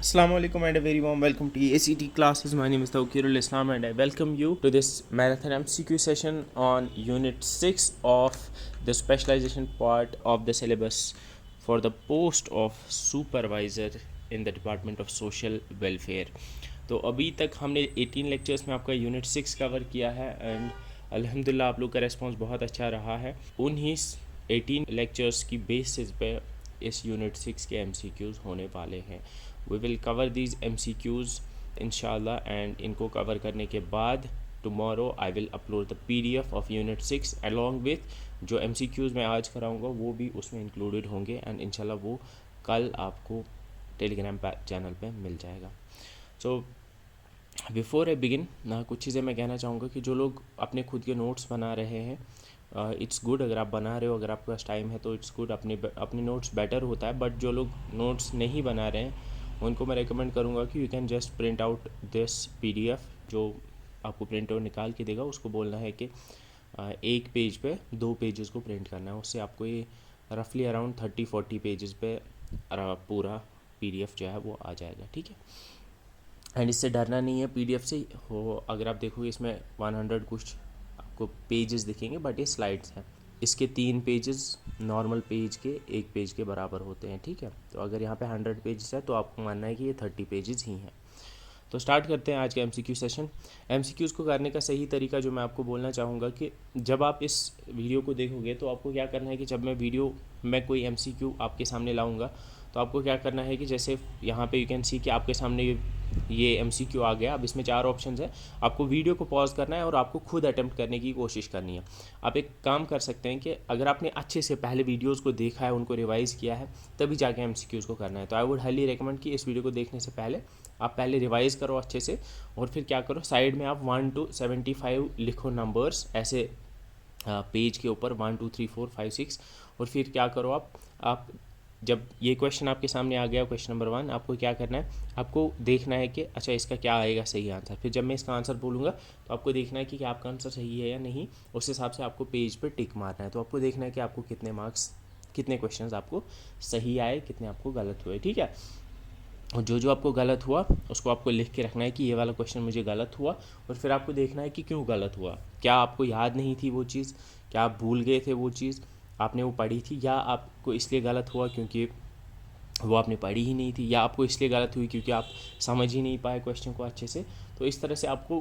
Assalamu alaikum and a very warm welcome to ACT classes. My name is Tawqirul Islam and I welcome you to this marathon MCQ session on Unit 6 of the specialization part of the syllabus for the post of supervisor in the Department of Social Welfare. तो अभी तक हमने 18 lectures में आपका unit 6 cover किया है and अल्हम्दुलिल्लाह आप लोग का रेस्पॉन्स बहुत अच्छा रहा है। उन्हीं 18 लेक्चर्स की बेसिस पे इस यूनिट 6 के MCQs होने वाले हैं। We will cover these MCQs इंशाल्लाह एंड इनको कवर करने के बाद tomorrow I will upload the PDF of unit 6 along with जो MCQs मैं आज कराऊंगा वो भी उसमें इंक्लूडेड होंगे एंड इंशाल्लाह वो कल आपको टेलीग्राम चैनल पे मिल जाएगा। सो बिफोर आई बिगिन कुछ चीज़ें मैं कहना चाहूँगा कि जो लोग अपने खुद के नोट्स बना रहे हैं इट्स गुड, अगर आप बना रहे हो, अगर आपके पास टाइम है तो इट्स गुड, अपने नोट्स बेटर होता है। बट जो लोग नोट्स नहीं बना रहे हैं उनको मैं रेकमेंड करूँगा कि you can just print out this PDF जो आपको प्रिंट आउट निकाल के देगा। उसको बोलना है कि एक पेज पे 2 पेजेस को प्रिंट करना है, उससे आपको ये रफली अराउंड 30-40 पेजेस पे पूरा PDF जो है वो आ जाएगा, ठीक है। एंड इससे डरना नहीं है PDF से हो, अगर आप देखोगे इसमें 100 कुछ आपको पेजेस दिखेंगे बट ये स्लाइड्स हैं। इसके 3 पेजेस नॉर्मल पेज के 1 पेज के बराबर होते हैं, ठीक है। तो अगर यहाँ पे 100 पेजेस है तो आपको मानना है कि ये 30 पेजेस ही हैं। तो स्टार्ट करते हैं आज का MCQ सेशन। MCQs को करने का सही तरीका जो मैं आपको बोलना चाहूँगा कि जब आप इस वीडियो को देखोगे तो आपको क्या करना है कि जब मैं कोई MCQ आपके सामने लाऊंगा तो आपको क्या करना है कि जैसे यहाँ पे यू कैन सी कि आपके सामने ये MCQ आ गया। अब इसमें 4 ऑप्शंस है, आपको वीडियो को पॉज करना है और आपको खुद अटेम्प्ट करने की कोशिश करनी है। आप एक काम कर सकते हैं कि अगर आपने अच्छे से पहले वीडियोस को देखा है, उनको रिवाइज़ किया है, तभी जाके MCQs को करना है। तो आई वुड हाईली रिकमेंड कि इस वीडियो को देखने से पहले आप पहले रिवाइज़ करो अच्छे से और फिर क्या करो, साइड में आप 1 to 75 लिखो नंबर्स ऐसे पेज के ऊपर 1 2 3 4 5 6 और फिर क्या करो आप जब ये क्वेश्चन आपके सामने आ गया क्वेश्चन नंबर 1, आपको क्या करना है, आपको देखना है कि अच्छा इसका क्या आएगा सही आंसर। फिर जब मैं इसका आंसर बोलूँगा तो आपको देखना है कि क्या आपका आंसर सही है या नहीं, उस हिसाब से आपको पेज पर टिक मारना है। तो आपको देखना है कि आपको कितने मार्क्स, कितने क्वेश्चन आपको सही आए, कितने आपको गलत हुए, ठीक है। और जो आपको गलत हुआ उसको आपको लिख के रखना है कि ये वाला क्वेश्चन मुझे गलत हुआ, और फिर आपको देखना है कि क्यों गलत हुआ। क्या आपको याद नहीं थी वो चीज़, क्या आप भूल गए थे वो चीज़, आपने वो पढ़ी थी, या आपको इसलिए गलत हुआ क्योंकि वो आपने पढ़ी ही नहीं थी, या आपको इसलिए गलत हुई क्योंकि आप समझ ही नहीं पाए क्वेश्चन को अच्छे से। तो इस तरह से आपको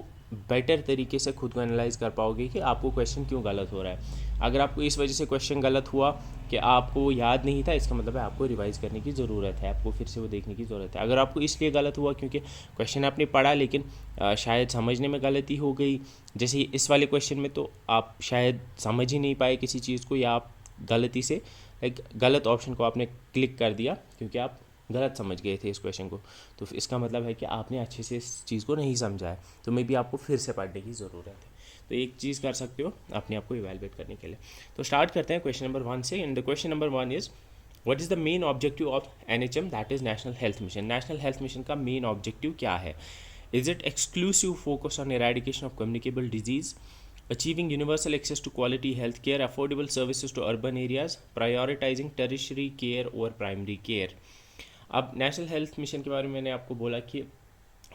बेटर तरीके से खुद को एनालाइज कर पाओगे कि आपको क्वेश्चन क्यों गलत हो रहा है। अगर आपको इस वजह से क्वेश्चन गलत हुआ कि आपको वो याद नहीं था, इसका मतलब है आपको रिवाइज़ करने की ज़रूरत है, आपको फिर से वो देखने की ज़रूरत है। अगर आपको इसलिए गलत हुआ क्योंकि क्वेश्चन आपने पढ़ा लेकिन शायद समझने में गलती हो गई, जैसे इस वाले क्वेश्चन में तो आप शायद समझ ही नहीं पाए किसी चीज़ को, या आप गलती से एक गलत ऑप्शन को आपने क्लिक कर दिया क्योंकि आप गलत समझ गए थे इस क्वेश्चन को, तो इसका मतलब है कि आपने अच्छे से इस चीज़ को नहीं समझा है, तो मे बी आपको फिर से पढ़ने की ज़रूरत है। तो एक चीज़ कर सकते हो अपने आप को इवैल्यूएट करने के लिए। तो स्टार्ट करते हैं क्वेश्चन नंबर 1 से। And the question number 1 is what is the main objective of NHM, that is national health mission. National health mission का मेन ऑब्जेक्टिव क्या है? Is it exclusive focus on eradication of communicable disease, achieving universal access to quality health care, affordable services to urban areas, prioritizing tertiary care over primary care। अब national health mission के बारे में मैंने आपको बोला कि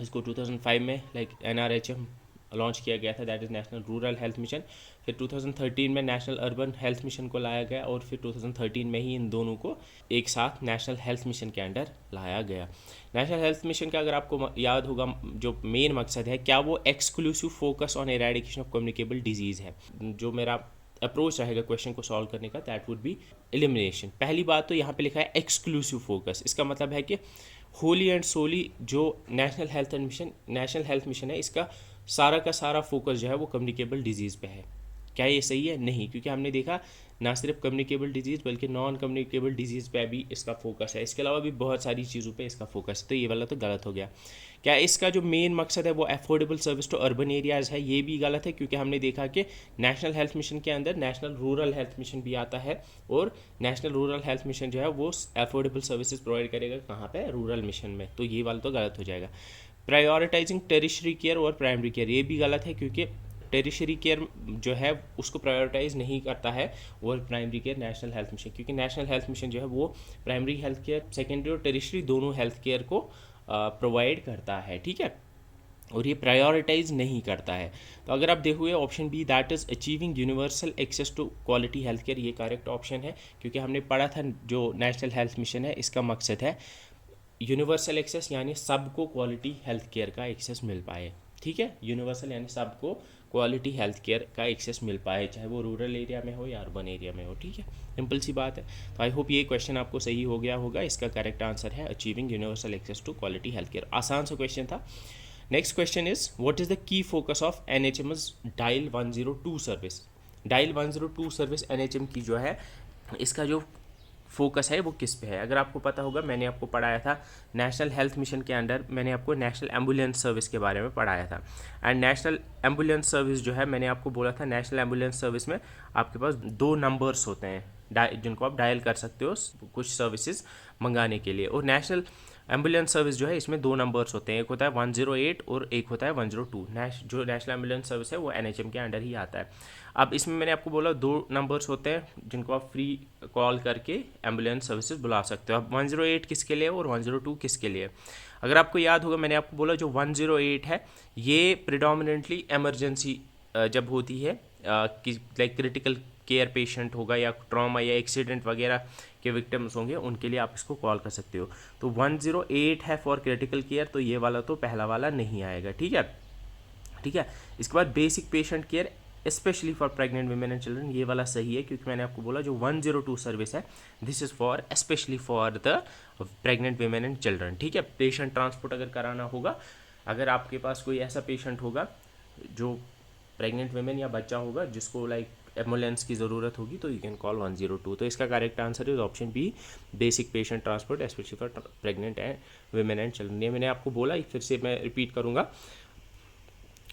इसको 2005 में NRHM लॉन्च किया गया था, that is national rural health mission. फिर 2013 में नेशनल अर्बन हेल्थ मिशन को लाया गया और फिर 2013 में ही इन दोनों को एक साथ नेशनल हेल्थ मिशन के अंडर लाया गया। नेशनल हेल्थ मिशन का अगर आपको याद होगा जो मेन मकसद है, क्या वो exclusive focus on eradication of communicable disease है। जो मेरा अप्रोच रहेगा क्वेश्चन को सॉल्व करने का, दैट वुड बी एलिमिनेशन। पहली बात तो यहाँ पे लिखा है एक्सक्लूसिव फोकस, इसका मतलब है कि होली एंड सोली जो नेशनल हेल्थ मिशन है, इसका सारा का सारा फोकस जो है वो कम्युनिकेबल डिजीज़ पे है। क्या ये सही है? नहीं, क्योंकि हमने देखा ना सिर्फ कम्युनिकेबल डिजीज़ बल्कि नॉन कम्युनिकेबल डिजीज़ पे भी इसका फोकस है, इसके अलावा भी बहुत सारी चीज़ों पे इसका फोकस है। तो ये वाला तो गलत हो गया। क्या इसका जो मेन मकसद है वो affordable service to urban areas है? ये भी गलत है, क्योंकि हमने देखा कि नेशनल हेल्थ मिशन के अंदर नेशनल रूरल हेल्थ मिशन भी आता है, और नेशनल रूरल हेल्थ मिशन जो है वो अफोर्डेबल सर्विसेज प्रोवाइड करेगा कहाँ पे? रूरल मिशन में। तो ये वाला तो गलत हो जाएगा। प्रायोरिटाइजिंग टेरिशरी केयर और प्राइमरी केयर, ये भी गलत है, क्योंकि टेरिशरी केयर जो है उसको प्रायोरिटाइज नहीं करता है और primary care national health mission, क्योंकि नेशनल हेल्थ मिशन जो है वो प्राइमरी हेल्थ केयर, सेकेंडरी और टेरिशरी दोनों हेल्थ केयर को प्रोवाइड करता है, ठीक है, और ये प्रायोरिटाइज नहीं करता है। तो अगर आप देखोगे option B that is achieving universal access to quality health care, ये करेक्ट ऑप्शन है, क्योंकि हमने पढ़ा था जो नेशनल हेल्थ मिशन है इसका मकसद है यूनिवर्सल एक्सेस, यानी सबको क्वालिटी हेल्थ केयर का एक्सेस मिल पाए, ठीक है, यूनिवर्सल यानी सबको क्वालिटी हेल्थ केयर का एक्सेस मिल पाए, चाहे वो रूरल एरिया में हो या अर्बन एरिया में हो, ठीक है, सिंपल सी बात है। तो आई होप ये क्वेश्चन आपको सही हो गया होगा। इसका करेक्ट आंसर है achieving universal access to quality health care. आसान सा क्वेश्चन था। Next question is what is the key focus of NHM's dial 102 service. Dial 102 service NHM की जो है, इसका जो फोकस है वो किस पे है। अगर आपको पता होगा, मैंने आपको पढ़ाया था नेशनल हेल्थ मिशन के अंडर, मैंने आपको नेशनल एम्बुलेंस सर्विस के बारे में पढ़ाया था। एंड नेशनल एम्बुलेंस सर्विस जो है, मैंने आपको बोला था नेशनल एम्बुलेंस सर्विस में आपके पास 2 नंबर्स होते हैं जिनको आप डायल कर सकते हो कुछ सर्विसेज मंगाने के लिए। और नेशनल एम्बुलेंस सर्विस जो है इसमें 2 नंबर्स होते हैं, एक होता है 108 और एक होता है 102। जो नेशनल एम्बुलेंस सर्विस है वो NHM के अंडर ही आता है। अब इसमें मैंने आपको बोला 2 नंबर्स होते हैं जिनको आप फ्री कॉल करके एम्बुलेंस सर्विसेज बुला सकते हो। अब 108 किसके लिए और 102 किसके लिए। अगर आपको याद होगा, मैंने आपको बोला जो 108 है ये प्रिडोमिनेंटली एमरजेंसी जब होती है कि लाइक क्रिटिकल केयर पेशेंट होगा या ट्रॉमा या एक्सीडेंट वगैरह के विक्टिम्स होंगे, उनके लिए आप इसको कॉल कर सकते हो। तो 108 है फॉर क्रिटिकल केयर, तो ये वाला तो पहला वाला नहीं आएगा, ठीक है, ठीक है। इसके बाद basic patient care specially for pregnant women and children, ये वाला सही है, क्योंकि मैंने आपको बोला जो 102 सर्विस है this is for specially for the pregnant women and children, ठीक है। पेशेंट ट्रांसपोर्ट अगर कराना होगा, अगर आपके पास कोई ऐसा पेशेंट होगा जो प्रेग्नेंट वुमेन या बच्चा होगा जिसको लाइक एम्बुलेंस की ज़रूरत होगी, तो यू कैन कॉल 102। तो इसका correct answer is option B, basic patient transport specially for pregnant and women and children. ये मैंने आपको बोला, फिर से मैं रिपीट करूँगा,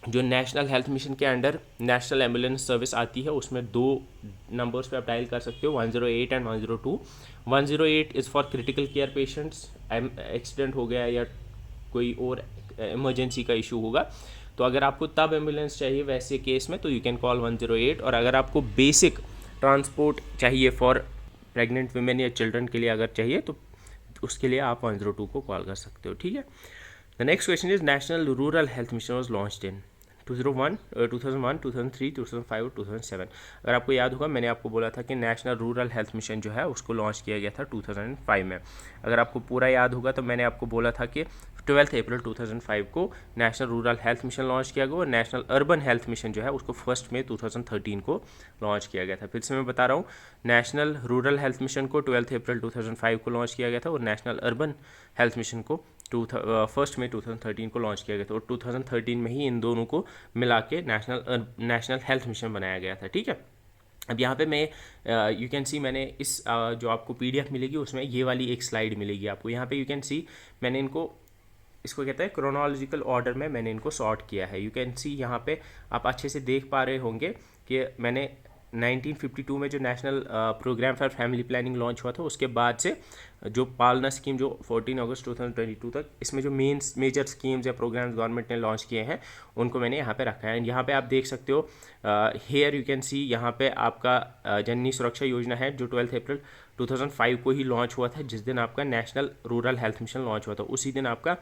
जो नेशनल हेल्थ मिशन के अंडर नेशनल एम्बुलेंस सर्विस आती है उसमें 2 नंबर्स पे आप डायल कर सकते हो, 108 and 102। 108 is for critical care patients, accident हो गया या कोई और इमरजेंसी का इशू होगा, तो अगर आपको तब एम्बुलेंस चाहिए वैसे केस में तो यू कैन कॉल 108। और अगर आपको बेसिक ट्रांसपोर्ट चाहिए फॉर प्रेग्नेंट वुमेन या चिल्ड्रन के लिए अगर चाहिए तो उसके लिए आप 102 को कॉल कर सकते हो, ठीक है। The next question is national rural health mission was launched in 2001, 2003, 2005 और 2007। अगर आपको याद होगा, मैंने आपको बोला था कि नेशनल रूरल हेल्थ मिशन जो है उसको लॉन्च किया गया था 2005 में। अगर आपको पूरा याद होगा तो मैंने आपको बोला था कि 12 अप्रैल 2005 को national rural health mission launch किया गया और नेशनल अर्बन हेल्थ मिशन जो है उसको 1 मई 2013 को लॉन्च किया गया था। फिर से मैं बता रहा हूँ, नेशनल रूरल हेल्थ मिशन को 12 अप्रैल 2005 को लॉन्च किया गया था और नेशनल अर्बन हेल्थ मिशन को 1 मई 2013 को लॉन्च किया गया था। और 2013 में ही इन दोनों को मिला के नेशनल हेल्थ मिशन बनाया गया था, ठीक है। अब यहाँ पे मैं यू कैन सी, मैंने इस जो आपको PDF मिलेगी उसमें ये वाली एक स्लाइड मिलेगी आपको। यहाँ पे यू कैन सी मैंने इसको कहते हैं क्रोनोलॉजिकल ऑर्डर में मैंने इनको सॉर्ट किया है। यू कैन सी यहाँ पे आप अच्छे से देख पा रहे होंगे कि मैंने 1952 में जो national programme for family planning launch हुआ था उसके बाद से जो पालना स्कीम जो 14 अगस्त 2022 तक, इसमें जो मेजर स्कीम्स या प्रोग्राम्स गवर्नमेंट ने लॉन्च किए हैं उनको मैंने यहाँ पे रखा है। यहाँ पे आप देख सकते हो, हेयर यू कैन सी यहाँ पे आपका जननी सुरक्षा योजना है जो 12 अप्रैल 2005 को ही लॉन्च हुआ था, जिस दिन आपका national rural health mission launch हुआ था उसी दिन आपका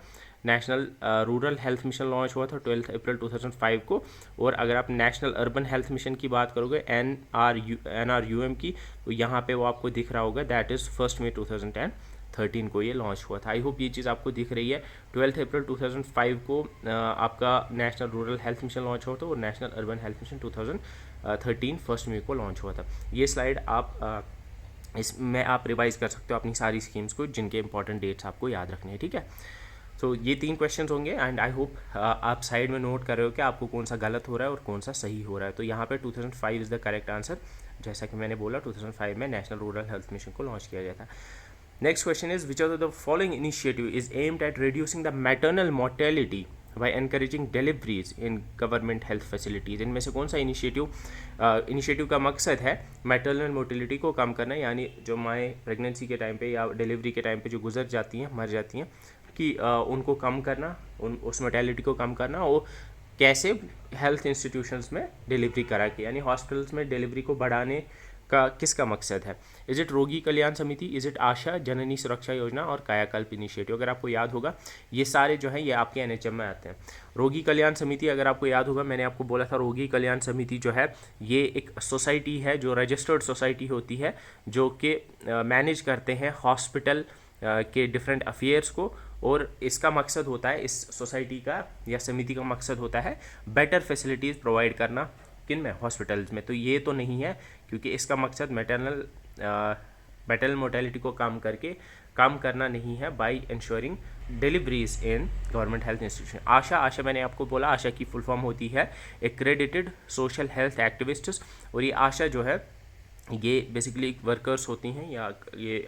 national rural health mission launch हुआ था 12 अप्रैल 2005 को। और अगर आप नेशनल अर्बन हेल्थ मिशन की बात करोगे NRUM की, तो यहाँ पे वो आपको दिख रहा होगा, दैट इज़ 1 मई 2013 को ये लॉन्च हुआ था। आई होप ये चीज़ आपको दिख रही है। 12 अप्रैल 2005 को आपका national rural health mission launch हुआ था और नेशनल अर्बन हेल्थ मिशन 2013 1 मई को लॉन्च हुआ था। ये स्लाइड आप इसमें आप रिवाइज कर सकते हो अपनी सारी स्कीम्स को जिनके इंपॉर्टेंट डेट्स आपको याद रखने हैं, ठीक है। तो ये 3 क्वेश्चंस होंगे एंड आई होप आप साइड में नोट कर रहे हो कि आपको कौन सा गलत हो रहा है और कौन सा सही हो रहा है। तो यहाँ पे 2005 इज़ द करेक्ट आंसर, जैसा कि मैंने बोला 2005 में नेशनल रूरल हेल्थ मिशन को लॉन्च किया गया था। Next question is which of the following initiative is aimed at reducing the maternal mortality by encouraging deliveries in government health facilities. इनमें से कौन सा इनिशिएटिव का मकसद है मैटरनल मोर्टेलिटी को कम करना, यानी जो माएँ प्रेगनेंसी के टाइम पे या डिलीवरी के टाइम पे जो गुजर जाती हैं, मर जाती हैं, कि उनको कम करना, उस मोर्टेलिटी को कम करना। और कैसे हेल्थ इंस्टीट्यूशंस में डिलीवरी करा के, यानी हॉस्पिटल्स में डिलीवरी को बढ़ाने का किसका मकसद है? इज इट रोगी कल्याण समिति, इज इट आशा, जननी सुरक्षा योजना और कायाकल्प इनिशिएटिव? अगर आपको याद होगा ये सारे जो हैं ये आपके एनएचएम में आते हैं। रोगी कल्याण समिति, अगर आपको याद होगा मैंने आपको बोला था रोगी कल्याण समिति जो है ये एक सोसाइटी है जो रजिस्टर्ड सोसाइटी होती है जो कि मैनेज करते हैं हॉस्पिटल के डिफरेंट अफेयर्स को, और इसका मकसद होता है, इस सोसाइटी का या समिति का मकसद होता है बेटर फैसिलिटीज़ प्रोवाइड करना। किन में? हॉस्पिटल्स में। तो ये तो नहीं है क्योंकि इसका मकसद मैटरनल मोर्टेलिटी को काम करना नहीं है by ensuring deliveries in government health institution. ASHA मैंने आपको बोला आशा की फुल फॉर्म होती है एक्रेडिटेड सोशल हेल्थ एक्टिविस्ट्स, और ये आशा जो है ये बेसिकली वर्कर्स होती हैं या ये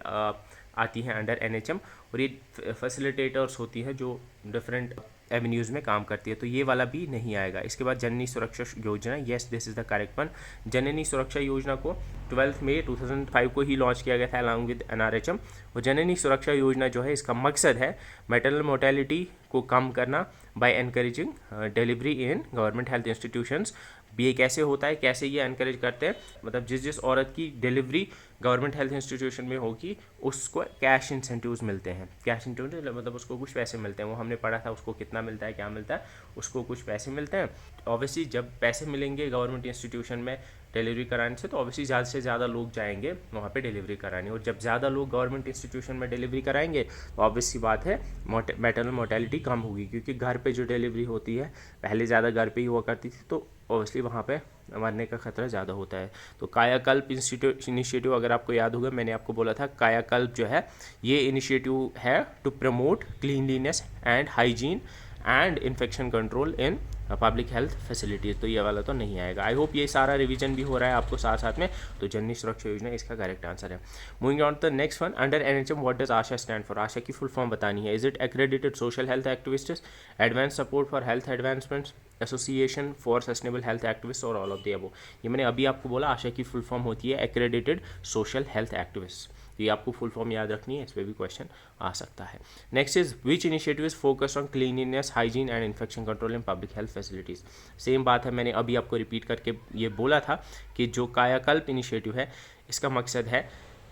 आती हैं अंडर एनएचएम, और ये फैसिलिटेटर्स होती हैं जो डिफरेंट एवेन्यूज़ में काम करती है। तो ये वाला भी नहीं आएगा। इसके बाद Janani Suraksha Yojana, yes this is the correct one. Janani Suraksha Yojana को 12 मई 2005 को ही लॉन्च किया गया था अलॉन्ग विद एनआरएचएम। और जननी सुरक्षा योजना जो है इसका मकसद है मैटरनल मोर्टेलिटी को कम करना by encouraging delivery in government health institutions. ये कैसे होता है, कैसे ये एनकरेज करते हैं, मतलब जिस औरत की डिलीवरी गवर्नमेंट हेल्थ इंस्टीट्यूशन में होगी उसको कैश इंसेंटिव्स मिलते हैं। कैश इंसेंटिव मतलब उसको कुछ पैसे मिलते हैं, वो हमने पढ़ा था उसको कितना मिलता है, क्या मिलता है, उसको कुछ पैसे मिलते हैं। ऑब्वियसली जब पैसे मिलेंगे गवर्नमेंट इंस्टीट्यूशन में डिलीवरी कराने से तो ऑब्वियसली ज़्यादा से ज़्यादा लोग जाएंगे वहाँ पे डिलीवरी कराने, और जब ज़्यादा लोग गवर्नमेंट इंस्टीट्यूशन में डिलीवरी कराएंगे तो ऑब्वियस सी बात है मैटरनल मोर्टेलिटी कम होगी, क्योंकि घर पे जो डिलीवरी होती है पहले ज़्यादा घर पे ही हुआ करती थी, तो ऑब्वियसली वहाँ पे मरने का खतरा ज़्यादा होता है। तो कायाकल्प इनिशिएटिव अगर आपको याद होगा मैंने आपको बोला था कायाकल्प जो है ये इनिशिएटिव है to promote cleanliness and hygiene and infection control in public health facilities. तो ये वाला तो नहीं आएगा। आई होप ये सारा रिवीजन भी हो रहा है आपको साथ साथ में। तो जननी सुरक्षा योजना इसका करेक्ट आंसर है। Moving on the next one, under NHM what does ASHA stand for? ASHA की फुल फॉर्म बतानी है। Is it accredited social health activists, advance support for health advancements, association for sustainable health activist और all of the above? ये मैंने अभी आपको बोला आशा की फुल फॉर्म होती है एक्रेडिटेड सोशल हेल्थ एक्टिविस्ट। तो ये आपको फुल फॉर्म याद रखनी है, इस पर भी क्वेश्चन आ सकता है। Next is which initiative is focused on cleanliness, hygiene and infection control in public health facilities? Same बात है, मैंने अभी आपको रिपीट करके ये बोला था कि जो कायाकल्प इनिशिएटिव है इसका मकसद है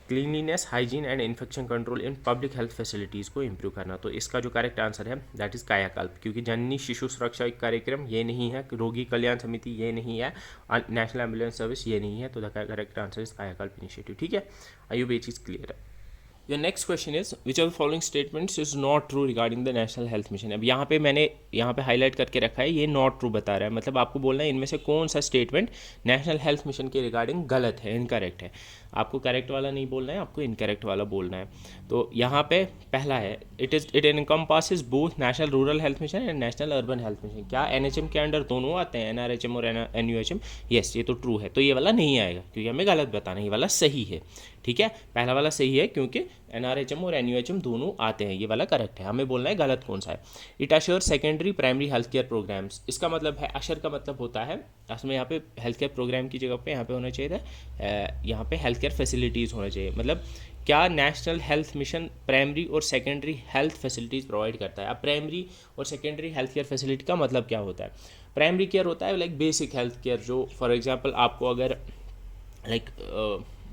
cleanliness, hygiene and infection control in public health facilities को इम्प्रूव करना। तो इसका जो करेक्ट आंसर है दैट इज़ कायाकल्प, क्योंकि जननी शिशु सुरक्षा कार्यक्रम ये नहीं है, रोगी कल्याण समिति ये नहीं है, नेशनल एम्बुलेंस सर्विस ये नहीं है। तो द करेक्ट आंसर इज कायाकल्प इनिशिएटिव। ठीक है, आई होप ये चीज़ क्लियर है। Your next question is which of the following statements is not true regarding the national health mission? अब यहाँ पे मैंने यहाँ पे हाईलाइट करके रखा है ये नॉट ट्रू बता रहा है, मतलब आपको बोलना है इनमें से कौन सा स्टेटमेंट नेशनल हेल्थ मिशन के रिगार्डिंग गलत है, इनकरेक्ट है। आपको करेक्ट वाला नहीं बोलना है, आपको इनकरेक्ट वाला बोलना है। तो यहाँ पे पहला है it encompasses both national rural health mission and national urban health mission. क्या एनएचएम के अंडर दोनों आते हैं, एनआरएचएम और एनयूएचएम? यस, ये तो ट्रू है। तो ये वाला नहीं आएगा क्योंकि हमें गलत बताना है, ये वाला सही है। ठीक है, पहला वाला सही है क्योंकि एनआरएचएम और एनयूएचएम दोनों आते हैं, ये वाला करेक्ट है। हमें बोलना है गलत कौन सा है। It assure secondary primary health care programmes, इसका मतलब है अशर का मतलब होता है असल में यहाँ पे हेल्थ केयर प्रोग्राम की जगह पे यहाँ पे होना चाहिए था यहाँ पे हेल्थ केयर फैसिलिटीज़ होना चाहिए। मतलब क्या नेशनल हेल्थ मिशन प्राइमरी और सेकेंडरी हेल्थ फैसिलिटीज़ प्रोवाइड करता है? अब प्राइमरी और सेकेंडरी हेल्थ केयर फैसिलिटी का मतलब क्या होता है? प्राइमरी केयर होता है लाइक बेसिक हेल्थ केयर, जो फॉर एग्जांपल आपको अगर लाइक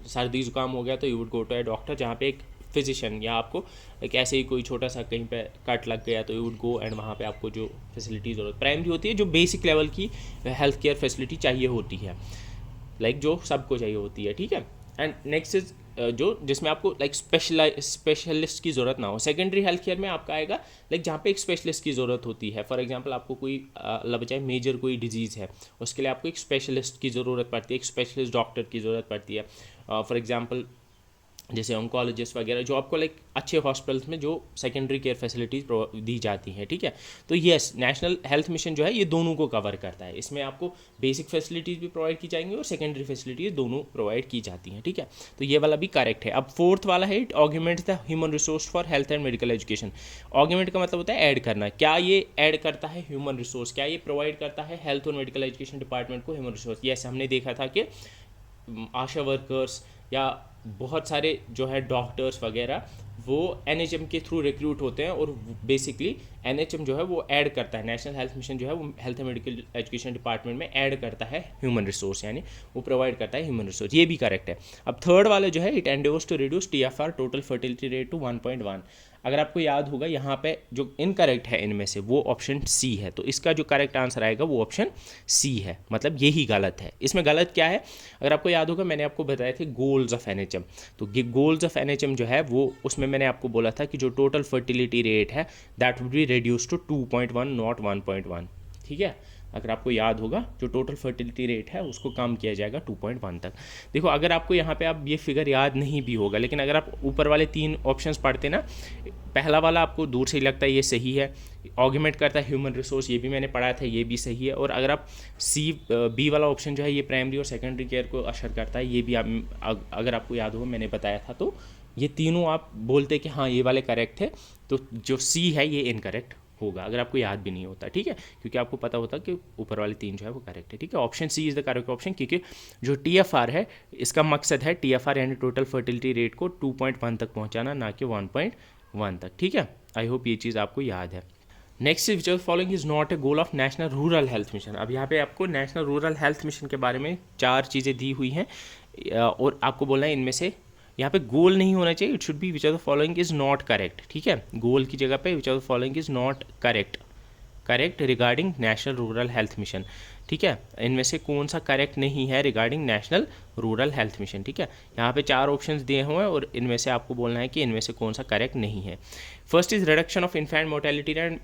सर्दी जुकाम हो गया तो you would go to a doctor, जहाँ पे एक फिजिशियन, या आपको एक ऐसे ही कोई छोटा सा कहीं पे कट लग गया तो यू वुड गो एंड वहाँ पे आपको जो फैसिलिटीज़ ज़रूरत प्राइमरी होती है, जो बेसिक लेवल की हेल्थ केयर फैसिलिटी चाहिए होती है, लाइक जो सबको चाहिए होती है। ठीक है, एंड नेक्स्ट इज जो जिसमें आपको लाइक स्पेशलिस्ट की ज़रूरत ना हो। सेकेंडरी हेल्थ केयर में आपका आएगा लाइक जहाँ पे एक स्पेशलिस्ट की ज़रूरत होती है। फॉर एग्जांपल आपको कोई अल्लाह बचाए मेजर कोई डिजीज़ है, उसके लिए आपको एक स्पेशलिस्ट की ज़रूरत पड़ती है, एक स्पेशलिस्ट डॉक्टर की ज़रूरत पड़ती है। फॉर एग्जांपल जैसे ऑन्कोलॉजिस्ट वगैरह, जो आपको लाइक अच्छे हॉस्पिटल्स में जो सेकेंडरी केयर फैसिलिटीज़ दी जाती हैं। ठीक है, तो यस नेशनल हेल्थ मिशन जो है ये दोनों को कवर करता है। इसमें आपको बेसिक फैसिलिटीज़ भी प्रोवाइड की जाएंगी और सेकेंडरी फैसिलिटीज़ दोनों प्रोवाइड की जाती हैं। ठीक है, तो ये वाला भी करेक्ट है। अब फोर्थ वाला है it augments the human resource for health and medical education. Augment का मतलब होता है ऐड करना। क्या ये ऐड करता है ह्यूमन रिसोर्स? क्या ये प्रोवाइड करता है हेल्थ और मेडिकल एजुकेशन डिपार्टमेंट को ह्यूमन रिसोर्स? यस, हमने देखा था कि आशा वर्कर्स या बहुत सारे जो है डॉक्टर्स वगैरह वो एनएचएम के थ्रू रिक्रूट होते हैं और बेसिकली NHM जो है वो ऐड करता है, नेशनल हेल्थ मिशन जो है वो health and medical education department में ऐड करता है ह्यूमन रिसोर्स, यानी वो प्रोवाइड करता है ह्यूमन रिसोर्स, ये भी करेक्ट है। अब थर्ड वाला जो है, it endeavours to reduce TFR total fertility rate to 1.1। अगर आपको याद होगा यहाँ पे जो इनकरेक्ट है इनमें से वो ऑप्शन सी है, तो इसका जो करेक्ट आंसर आएगा वो ऑप्शन सी है, मतलब यही गलत है। इसमें गलत क्या है, अगर आपको याद होगा मैंने आपको बताए थे गोल्स ऑफ NHM, तो ये गोल्स ऑफ NHM जो है वो, उसमें मैंने आपको बोला था कि जो टोटल फर्टिलिटी रेट है that would be reduce to 2.1 not 1.1, ठीक है। अगर आपको याद होगा जो टोटल फर्टिलिटी रेट है उसको कम किया जाएगा 2.1 तक। देखो अगर आपको यहाँ पे आप ये फिगर याद नहीं भी होगा, लेकिन अगर आप ऊपर वाले 3 ऑप्शंस पढ़ते ना, पहला वाला आपको दूर से ही लगता है ये सही है, ऑगमेंट करता है ह्यूमन रिसोर्स, ये भी मैंने पढ़ा था, ये भी सही है। और अगर आप बी वाला ऑप्शन जो है ये प्राइमरी और सेकेंडरी केयर को असर करता है, ये भी अगर आपको याद होगा मैंने बताया था, तो ये तीनों आप बोलते कि हाँ ये वाले करेक्ट है, तो जो सी है ये इनकरेक्ट होगा अगर आपको याद भी नहीं होता, ठीक है, क्योंकि आपको पता होता कि ऊपर वाले 3 जो है वो करेक्ट है, ठीक है। Option C is the correct option, क्योंकि जो TFR है इसका मकसद है TFR यानी टोटल फर्टिलिटी रेट को 2.1 तक पहुंचाना, ना कि 1.1 तक, ठीक है। आई होप ये चीज़ आपको याद है। Next which of following is not a goal of national rural health mission. अब यहाँ पे आपको नेशनल रूरल हेल्थ मिशन के बारे में 4 चीज़ें दी हुई हैं और आपको बोलना है इनमें से, यहाँ पे गोल नहीं होना चाहिए, it should be which of the following is not correct, ठीक है। गोल की जगह पे विच of the following is not correct regarding national rural health mission, ठीक है। इनमें से कौन सा करेक्ट नहीं है regarding national rural health mission, ठीक है। यहाँ पे 4 ऑप्शंस दिए हुए हैं और इनमें से आपको बोलना है कि इनमें से कौन सा करेक्ट नहीं है। First is reduction of infant mortality and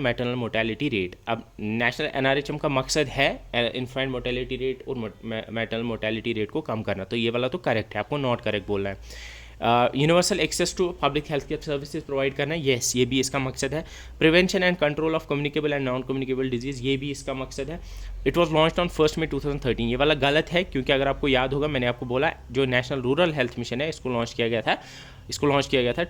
maternal mortality rate. अब नेशनल NRHM का मकसद है इन्फेंट मोर्टेलिटी रेट और मैटरनल मोर्टेलिटी रेट को कम करना, तो ये वाला तो करेक्ट है, आपको नॉट करेक्ट बोलना है। Universal access to public health care services provide करना, येस ये भी इसका मकसद है। Prevention and control of communicable and non communicable disease, ये भी इसका मकसद है। इट वाज लॉन्च्ड ऑन 1 मई 2013, ये वाला गलत है, क्योंकि अगर आपको याद होगा मैंने आपको बोला जो नेशनल रूरल हेल्थ मिशन है इसको लॉन्च किया गया था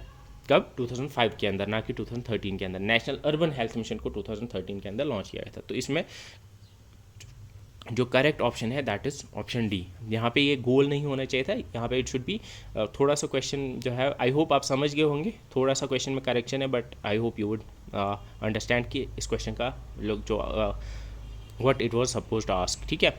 कब, 2005 के अंदर, ना कि 2013 के अंदर। नेशनल अर्बन हेल्थ मिशन को 2013 के अंदर लॉन्च किया गया था, तो इसमें जो करेक्ट ऑप्शन है दैट इज़ ऑप्शन डी। यहाँ पे ये गोल नहीं होना चाहिए था, यहाँ पे इट शुड बी थोड़ा सा क्वेश्चन जो है, आई होप आप समझ गए होंगे, थोड़ा सा क्वेश्चन में करेक्शन है, but I hope you would understand कि इस क्वेश्चन का लोग जो what it was suppose to ask, ठीक है।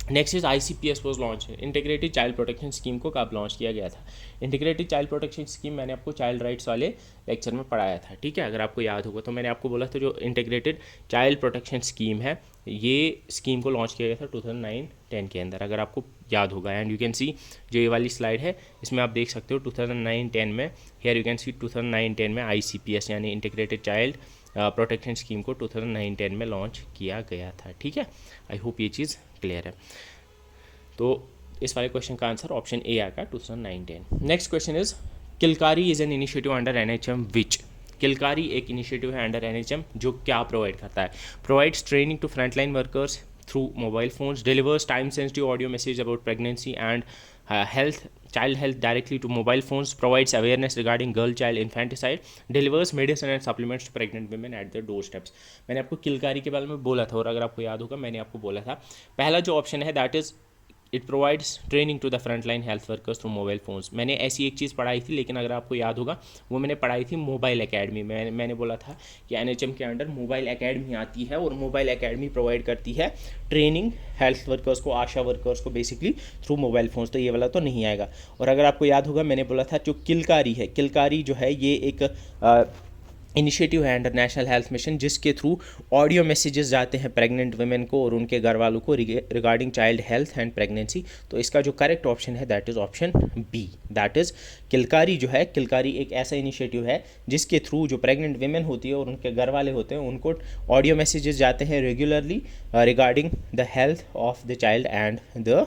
Next is ICPS was launch, integrated child protection scheme को कब लॉन्च किया गया था। इंटीग्रेटेड चाइल्ड प्रोटेक्शन स्कीम मैंने आपको चाइल्ड राइट्स वाले लेक्चर में पढ़ाया था, ठीक है, अगर आपको याद होगा तो मैंने आपको बोला था जो इंटीग्रेटेड चाइल्ड प्रोटेक्शन स्कीम है ये स्कीम को लॉन्च किया गया था 2009-10 के अंदर, अगर आपको याद होगा। एंड यू कैन सी जो ये वाली स्लाइड है इसमें आप देख सकते हो 2009-10 में, हियर यू कैन सी 2009-10 में ICPS यानी इंटीग्रेटेड चाइल्ड प्रोटेक्शन स्कीम को 2009-10 में लॉन्च किया गया था, ठीक है। आई होप ये चीज़ क्लियर है। तो इस वाले क्वेश्चन का आंसर ऑप्शन ए आएगा 2009-10। Next question is Kilkari is an initiative under NHM विच। किलकारी एक इनिशिएटिव है अंडर NHM जो क्या प्रोवाइड करता है, provides training to frontline workers through mobile phones, delivers time sensitive audio message about pregnancy and child health directly to mobile phones, provides awareness regarding girl child infanticide, delivers medicine and supplements to pregnant women at their doorsteps। मैंने आपको किलकारी के बारे में बोला था, और अगर आपको याद होगा मैंने आपको बोला था पहला जो ऑप्शन है that is it provides training to the front line health workers through mobile phones. मैंने ऐसी एक चीज़ पढ़ाई थी, लेकिन अगर आपको याद होगा वो मैंने पढ़ाई थी मोबाइल एकेडमी में। मैंने बोला था कि NHM के अंडर मोबाइल एकेडमी आती है और मोबाइल एकेडमी प्रोवाइड करती है ट्रेनिंग हेल्थ वर्कर्स को, आशा वर्कर्स को बेसिकली थ्रू मोबाइल फोन्स, तो ये वाला तो नहीं आएगा। और अगर आपको याद होगा मैंने बोला था जो किलकारी है, किलकारी जो है ये एक इनिशिएटिव है अंडर नेशनल हेल्थ मिशन जिसके थ्रू ऑडियो मैसेजेस जाते हैं प्रेग्नेंट वुमेन को और उनके घर वालों को regarding child health and pregnancy. तो इसका जो करेक्ट ऑप्शन है that is option B, that is Kilkari जो है, किलकारी एक ऐसा इनिशिएटिव है जिसके थ्रू जो प्रेग्नेंट वुमेन होती है और उनके घर वाले होते हैं उनको ऑडियो मैसेजेस जाते हैं regularly regarding the health of the child and the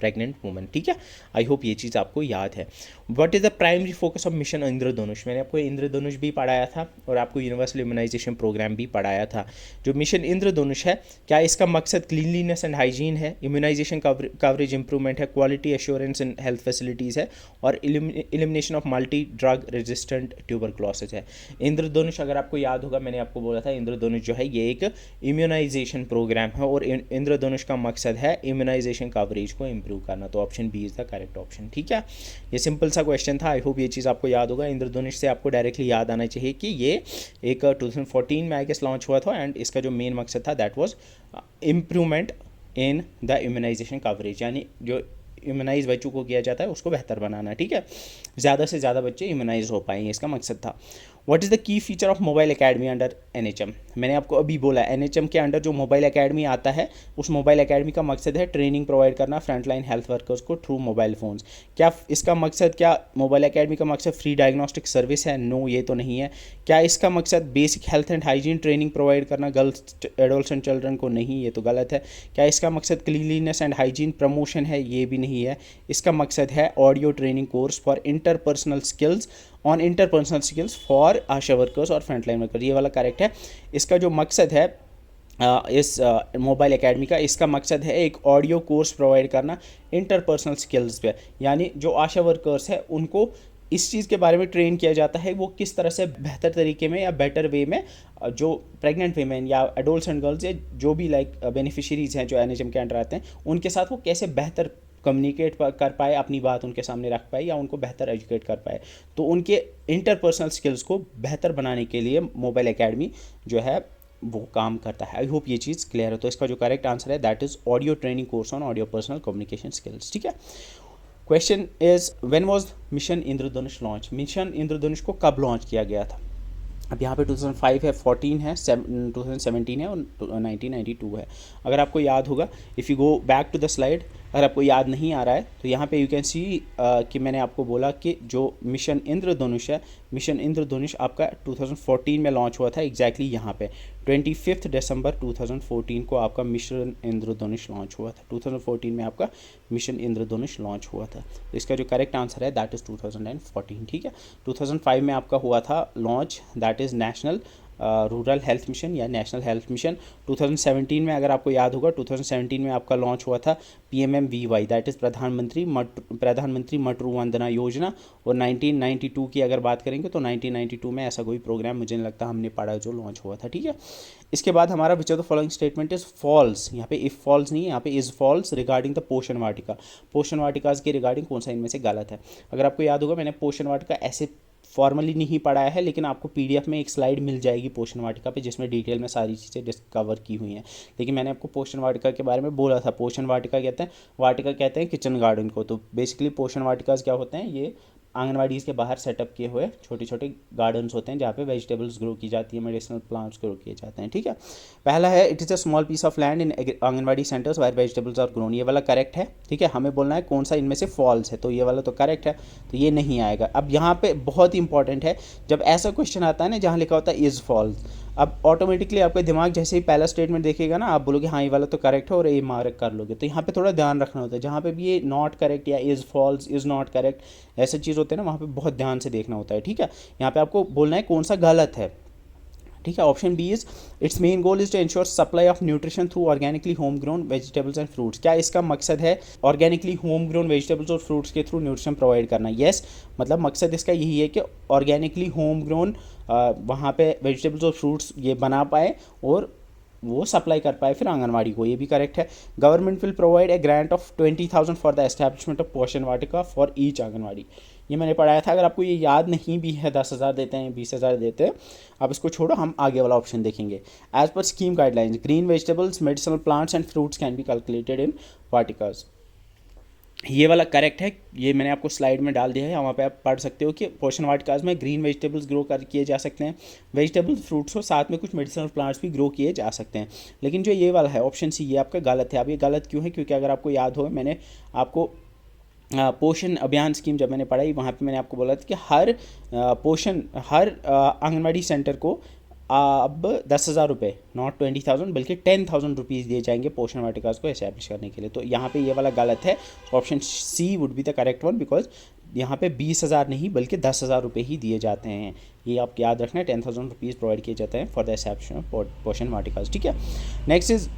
pregnant woman, ठीक है। आई होप ये चीज़ आपको याद है। What is the primary focus of mission Indradhanush, मैंने आपको इंद्रधनुष भी पढ़ाया था और आपको यूनिवर्सल इम्यूनाइजेशन प्रोग्राम भी पढ़ाया था। जो मिशन इंद्रधनुष है, क्या इसका मकसद क्लीनलीनेस एंड हाइजीन है, इम्यूनाइजेशन कवरेज इंप्रूवमेंट है, quality assurance in health facilities है और elimination of multi drug resistant tuberculosis है। इंद्रधनुष अगर आपको याद होगा मैंने आपको बोला था इंद्रधनुष जो है ये एक इम्यूनाइजेशन प्रोग्राम है और इंद्रधनुष का मकसद है इम्यूनाइजेशन कवरेज को इम्प्रूव करना, तो option B is the correct option. ठीक है, ये सिंपल सा क्वेश्चन था, आई होप ये चीज़ आपको याद होगा। इंद्रधनुष से आपको डायरेक्टली याद आना चाहिए कि ये एक 2014 में आई गेस लॉन्च हुआ था, एंड इसका जो मेन मकसद था that was improvement in the immunization coverage, यानी जो इम्यूनाइज बच्चों को किया जाता है उसको बेहतर बनाना। ठीक है, ज़्यादा से ज़्यादा बच्चे इम्यूनाइज हो पाएंगे, इसका मकसद था। व्हाट इज़ द की feature of mobile academy under NHM? मैंने आपको अभी बोला NHM के अंडर जो मोबाइल एकेडमी आता है, उस मोबाइल एकेडमी का मकसद है ट्रेनिंग प्रोवाइड करना फ्रंटलाइन हेल्थ वर्कर्स को थ्रू मोबाइल फ़ोन्स। क्या इसका मकसद, क्या मोबाइल एकेडमी का मकसद फ्री डायग्नोस्टिक सर्विस है? नो, ये तो नहीं है। क्या इसका मकसद basic health and hygiene training provide करना गर्ल्स, एडल्ट्स एंड चिल्ड्रन को? नहीं, ये तो गलत है। क्या इसका मकसद क्लीनलीनेस एंड हाइजीन प्रमोशन है? ये भी नहीं है। इसका मकसद है audio training course for interpersonal skills on interpersonal skills for Asha workers और फ्रंटलाइन वर्कर्स, ये वाला करेक्ट है। इसका जो मकसद है इस मोबाइल एकेडमी का, इसका मकसद है एक ऑडियो कोर्स प्रोवाइड करना इंटरपर्सनल स्किल्स पे, यानी जो आशा वर्कर्स है उनको इस चीज़ के बारे में ट्रेन किया जाता है वो किस तरह से बेहतर तरीके में या बेटर वे में जो प्रेग्नेंट वीमेन या एडल्ट्स एंड गर्ल्स या जो भी लाइक बेनिफिशरीज हैं जो NHM के अंडर आते हैं, उनके साथ वो कैसे बेहतर कम्युनिकेट कर पाए, अपनी बात उनके सामने रख पाए या उनको बेहतर एजुकेट कर पाए। तो उनके इंटरपर्सनल स्किल्स को बेहतर बनाने के लिए मोबाइल एकेडमी जो है वो काम करता है। आई होप ये चीज़ क्लियर है। तो इसका जो करेक्ट आंसर है that is audio training course on audio personal communication skills. ठीक है, question is when was mission Indradhanush launch? Mission Indradhanush को कब लॉन्च किया गया था? अब यहाँ पे 2005 है, 14 है, 2017 है और 1992 है। अगर आपको याद होगा, if you go back to the slide, अगर आपको याद नहीं आ रहा है तो यहाँ पे यू कैन सी कि मैंने आपको बोला कि जो मिशन इंद्रधनुष है, मिशन इंद्रधनुष आपका 2014 में लॉन्च हुआ था। एग्जैक्टली यहाँ पे 25 दिसंबर 2014 को आपका मिशन इंद्रधनुष लॉन्च हुआ था। 2014 में आपका मिशन इंद्रधनुष लॉन्च हुआ था। तो इसका जो करेक्ट आंसर है दैट इज़ 2014। ठीक है, 2005 में आपका हुआ था launch, that is national rural health mission या नेशनल हेल्थ मिशन। 2017 में अगर आपको याद होगा, 2017 में आपका लॉन्च हुआ था PMMVY, दैट इज़ प्रधानमंत्री मटरू वंदना योजना। और 1992 की अगर बात करेंगे तो 1992 में ऐसा कोई प्रोग्राम मुझे नहीं लगता हमने पढ़ा जो लॉन्च हुआ था। ठीक है, इसके बाद हमारा which of the following statement is false? यहाँ पे इफ फॉल्स नहीं है, यहाँ पे इज फॉल्स रिगार्डिंग द पोषण वाटिका। पोषण वाटिकाज के रिगार्डिंग कौन सा इनमें से गलत है? अगर आपको याद होगा, मैंने पोषण वाटिका ऐसे फॉर्मली नहीं पढ़ाया है, लेकिन आपको PDF में एक स्लाइड मिल जाएगी पोषण वाटिका पे जिसमें डिटेल में सारी चीज़ें डिस्कवर की हुई हैं। लेकिन मैंने आपको पोषण वाटिका के बारे में बोला था। पोषण वाटिका कहते हैं किचन गार्डन को। तो बेसिकली पोषण वाटिकाज क्या होते हैं? ये आंगनवाड़ीज़ के बाहर सेटअप किए हुए छोटे छोटे गार्डन्स होते हैं जहाँ पे वेजिटेबल्स ग्रो की जाती है, मेडिसिनल प्लांट्स ग्रो किए जाते हैं। ठीक है, पहला है it is a small piece of land in anganwadi centres where vegetables are grown. ये वाला करेक्ट है। ठीक है, हमें बोलना है कौन सा इनमें से फॉल्स है, तो ये वाला तो करेक्ट है, तो ये नहीं आएगा। अब यहाँ पे बहुत ही इंपॉर्टेंट है, जब ऐसा क्वेश्चन आता है ना जहाँ लिखा होता है इज़ फॉल्स, अब ऑटोमेटिकली आपका दिमाग जैसे ही पहला स्टेटमेंट देखेगा ना, आप बोलोगे हाँ ये वाला तो करेक्ट है और ये मार्क कर लोगे। तो यहाँ पे थोड़ा ध्यान रखना होता है, जहाँ पे भी ये नॉट करेक्ट या is false, is not correct ऐसे चीज़ होते हैं ना, वहाँ पे बहुत ध्यान से देखना होता है। ठीक है, यहाँ पे आपको बोलना है कौन सा गलत है। ठीक है, option B is its main goal is to ensure supply of nutrition through organically home grown vegetables and fruits. क्या इसका मकसद है ऑर्गेनिकली होम ग्रोन वेजिटेबल्स और फ्रूट्स के थ्रू न्यूट्रिशन प्रोवाइड करना? यस, मतलब मकसद इसका यही है कि ऑर्गेनिकली होम ग्रोन वहाँ पे वेजिटेबल्स और फ्रूट्स ये बना पाए और वो सप्लाई कर पाए फिर आंगनवाड़ी को। ये भी करेक्ट है। Government will provide a grant of 20,000 for the establishment of पोषण वाटिका फॉर ईच आंगनवाड़ी। ये मैंने पढ़ाया था। अगर आपको ये याद नहीं भी है, 10,000 देते हैं, 20,000 देते हैं, आप इसको छोड़ो, हम आगे वाला ऑप्शन देखेंगे। As per scheme guidelines green vegetables medicinal plants and fruits can be calculated in वाटिकाज। ये वाला करेक्ट है, ये मैंने आपको स्लाइड में डाल दिया है, वहाँ पे आप पढ़ सकते हो कि पोषण वाटिकाज में ग्रीन वेजिटेबल्स ग्रो किए जा सकते हैं, वेजिटेबल्स फ्रूट्स हो, साथ में कुछ मेडिसिनल प्लांट्स भी ग्रो किए जा सकते हैं। लेकिन जो ये वाला है ऑप्शन सी, ये आपका गलत है। अब ये गलत क्यों है? क्योंकि अगर आपको याद हो, मैंने आपको पोषण अभियान स्कीम जब मैंने पढ़ाई, वहाँ पे मैंने आपको बोला था कि हर आंगनवाड़ी सेंटर को अब 10,000 रुपये, नॉट 20,000 बल्कि 10,000 रुपीज़ दिए जाएंगे पोषण वाटिकाज को एस्टैब्लिश करने के लिए। तो यहाँ पे ये वाला गलत है। Option C would be the correct one, because यहाँ पे 20,000 नहीं बल्कि 10,000 रुपये ही दिए जाते हैं। ये आप याद रखना है, 10,000 रुपीज़ प्रोवाइड किए जाते हैं फॉर द एस्टैब्लिशमेंट ऑफ पोषण वाटिकाज। ठीक है, next is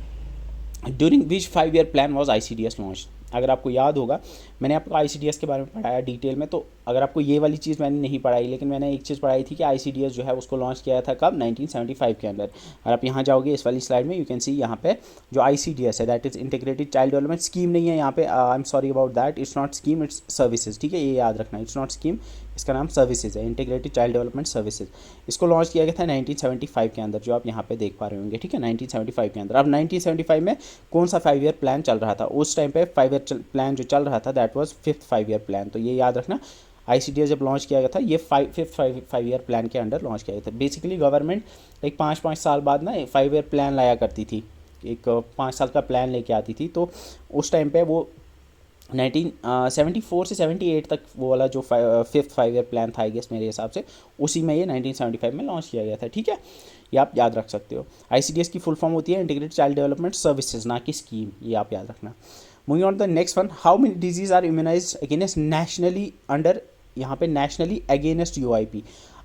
during which 5 year plan was ICDS launch. अगर आपको याद होगा, मैंने आपको ICDS के बारे में पढ़ाया डिटेल में, तो अगर आपको ये वाली चीज़ मैंने नहीं पढ़ाई, लेकिन मैंने एक चीज़ पढ़ाई थी कि ICDS जो है उसको लॉन्च किया था कब, 1975 के अंदर। अगर आप यहाँ जाओगे इस वाली स्लाइड में, यू कैन सी यहाँ पे जो ICDS है, that is integrated child development scheme नहीं है यहाँ पे, I am sorry about that, it's not scheme, it's services, ठीक है, ये याद रखना, इट्स नॉट स्कीम, इसका नाम सर्विसेज है, इंटीग्रेटेड चाइल्ड डेवलपमेंट सर्विसेज। इसको लॉन्च किया गया था 1975 के अंदर, जो आप यहाँ पे देख पा रहे होंगे, ठीक है, 1975 के अंदर। अब 1975 में कौन सा 5 ईयर प्लान चल रहा था उस टाइम पे? 5 ईयर प्लान जो चल रहा था that was 5th 5 year plan, तो ये याद रखना। ICDS जब लॉन्च किया गया था ये 5th 5 ईयर प्लान के अंडर लॉन्च किया गया था। बेसिकली गवर्नमेंट एक 5-5 साल बाद ना 5 ईयर प्लान लाया करती थी, एक 5 साल का प्लान लेके आती थी, तो उस टाइम पे वो 1974 से 78 तक वो वाला जो 5th 5 ईयर प्लान था, आई गेस मेरे हिसाब से, उसी में ये 1975 में लॉन्च किया गया था, ठीक है, ये आप याद रख सकते हो। ICDS की फुल फॉर्म होती है इंटीग्रेटेड चाइल्ड डेवलपमेंट सर्विसेज, ना कि स्कीम, ये आप याद रखना। Moving on the next one, how many disease are immunized against nationally under, यहाँ पे नेशनली अगेंस्ट UIP।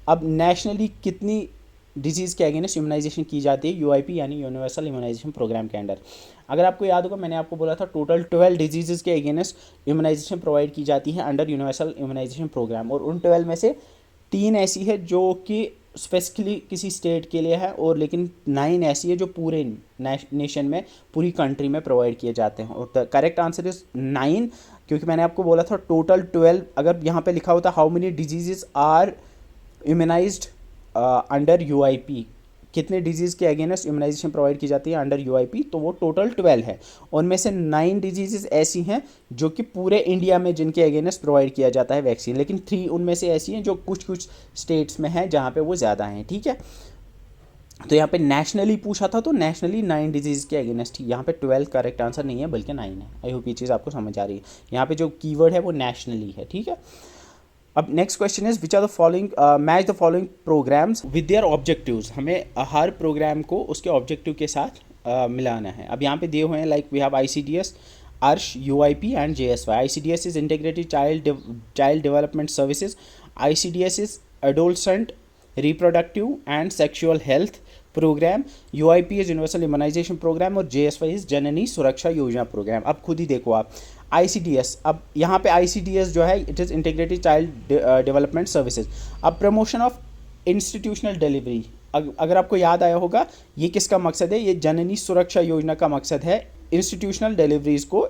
अब नेशनली कितनी डिजीज़ के अगेंस्ट इम्यूनाइजेशन की जाती है UIP यानी यूनिवर्सल इम्यूनाइजेशन प्रोग्राम के अंडर? अगर आपको याद होगा मैंने आपको बोला था टोटल 12 डिजीज़ के अगेंस्ट इम्यूनाइजेशन प्रोवाइड की जाती है अंडर यूनिवर्सल इम्यूनाइजेशन प्रोग्राम, और उन 12 में से 3 ऐसी है जो कि स्पेसिफिकली किसी स्टेट के लिए है, और लेकिन 9 ऐसी है जो पूरे नेशन में, पूरी कंट्री में प्रोवाइड किए जाते हैं। और द करेक्ट आंसर इज 9, क्योंकि मैंने आपको बोला था टोटल 12, अगर यहाँ पे लिखा होता how many diseases are immunized under UIP, कितने डिजीज़ के अगेंस्ट इम्यूनाइजेशन प्रोवाइड की जाती है अंडर UIP, तो वो टोटल 12 है। उनमें से 9 डिजीज़ ऐसी हैं जो कि पूरे इंडिया में जिनके अगेंस्ट प्रोवाइड किया जाता है वैक्सीन, लेकिन 3 उनमें से ऐसी हैं जो कुछ कुछ स्टेट्स में हैं जहाँ पे वो ज़्यादा हैं, ठीक है। तो यहाँ पे नेशनली पूछा था, तो नेशनली 9 डिजीज़ के अगेंस्ट, यहाँ पे 12 करेक्ट आंसर नहीं है बल्कि 9 है। आई होप ये चीज़ आपको समझ आ रही है, यहाँ पे जो कीवर्ड है वो नेशनली है, ठीक है। अब next question is which are the following, match the following programmes with their objectives. हमें हर प्रोग्राम को उसके ऑब्जेक्टिव के साथ मिलाना है। अब यहाँ पे दिए हुए हैं, like we have ICDS, ARSH, UIP and JSY। ICDS is integrated child development services, ICDS is adolescent reproductive and sexual health programme, UIP is universal immunization programme, और JSY is Janani Suraksha Yojana programme. अब खुद ही देखो आप, ICDS, अब यहाँ पे ICDS जो है it is integrated child development services. अब प्रमोशन ऑफ इंस्टीट्यूशनल डिलीवरी, अगर आपको याद आया होगा ये किसका मकसद है, ये जननी सुरक्षा योजना का मकसद है इंस्टीट्यूशनल डिलीवरीज को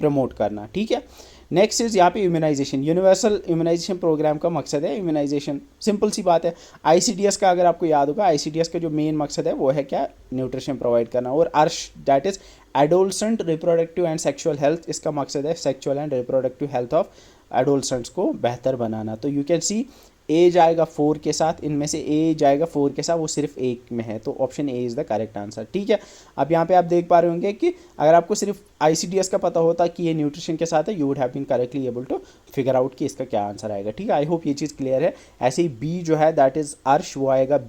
प्रमोट करना, ठीक है। नेक्स्ट इज यहाँ पे इम्यूनाइजेशन, यूनिवर्सल इम्यूनाइजेशन प्रोग्राम का मकसद है इम्यूनाइजेशन, सिंपल सी बात है। ICDS का अगर आपको याद होगा, ICDS का जो मेन मकसद है वो है क्या, न्यूट्रिशन प्रोवाइड करना, और ARSH that is adolescent reproductive and sexual health, इसका मकसद है sexual and reproductive health of adolescents को बेहतर बनाना। तो यू कैन सी ए जाएगा 4 के साथ, इनमें से ए जाएगा 4 के साथ, वो सिर्फ एक में है, तो option A is the correct answer, ठीक है। अब यहाँ पे आप देख पा रहे होंगे कि अगर आपको सिर्फ ICDS का पता होता कि ये न्यूट्रिशन के साथ है, you would have been correctly able to figure out कि इसका क्या आंसर आएगा, ठीक है। आई होप ये चीज़ क्लियर है। ऐसे ही बी जो है दैट इज़ ARSH, वो आएगा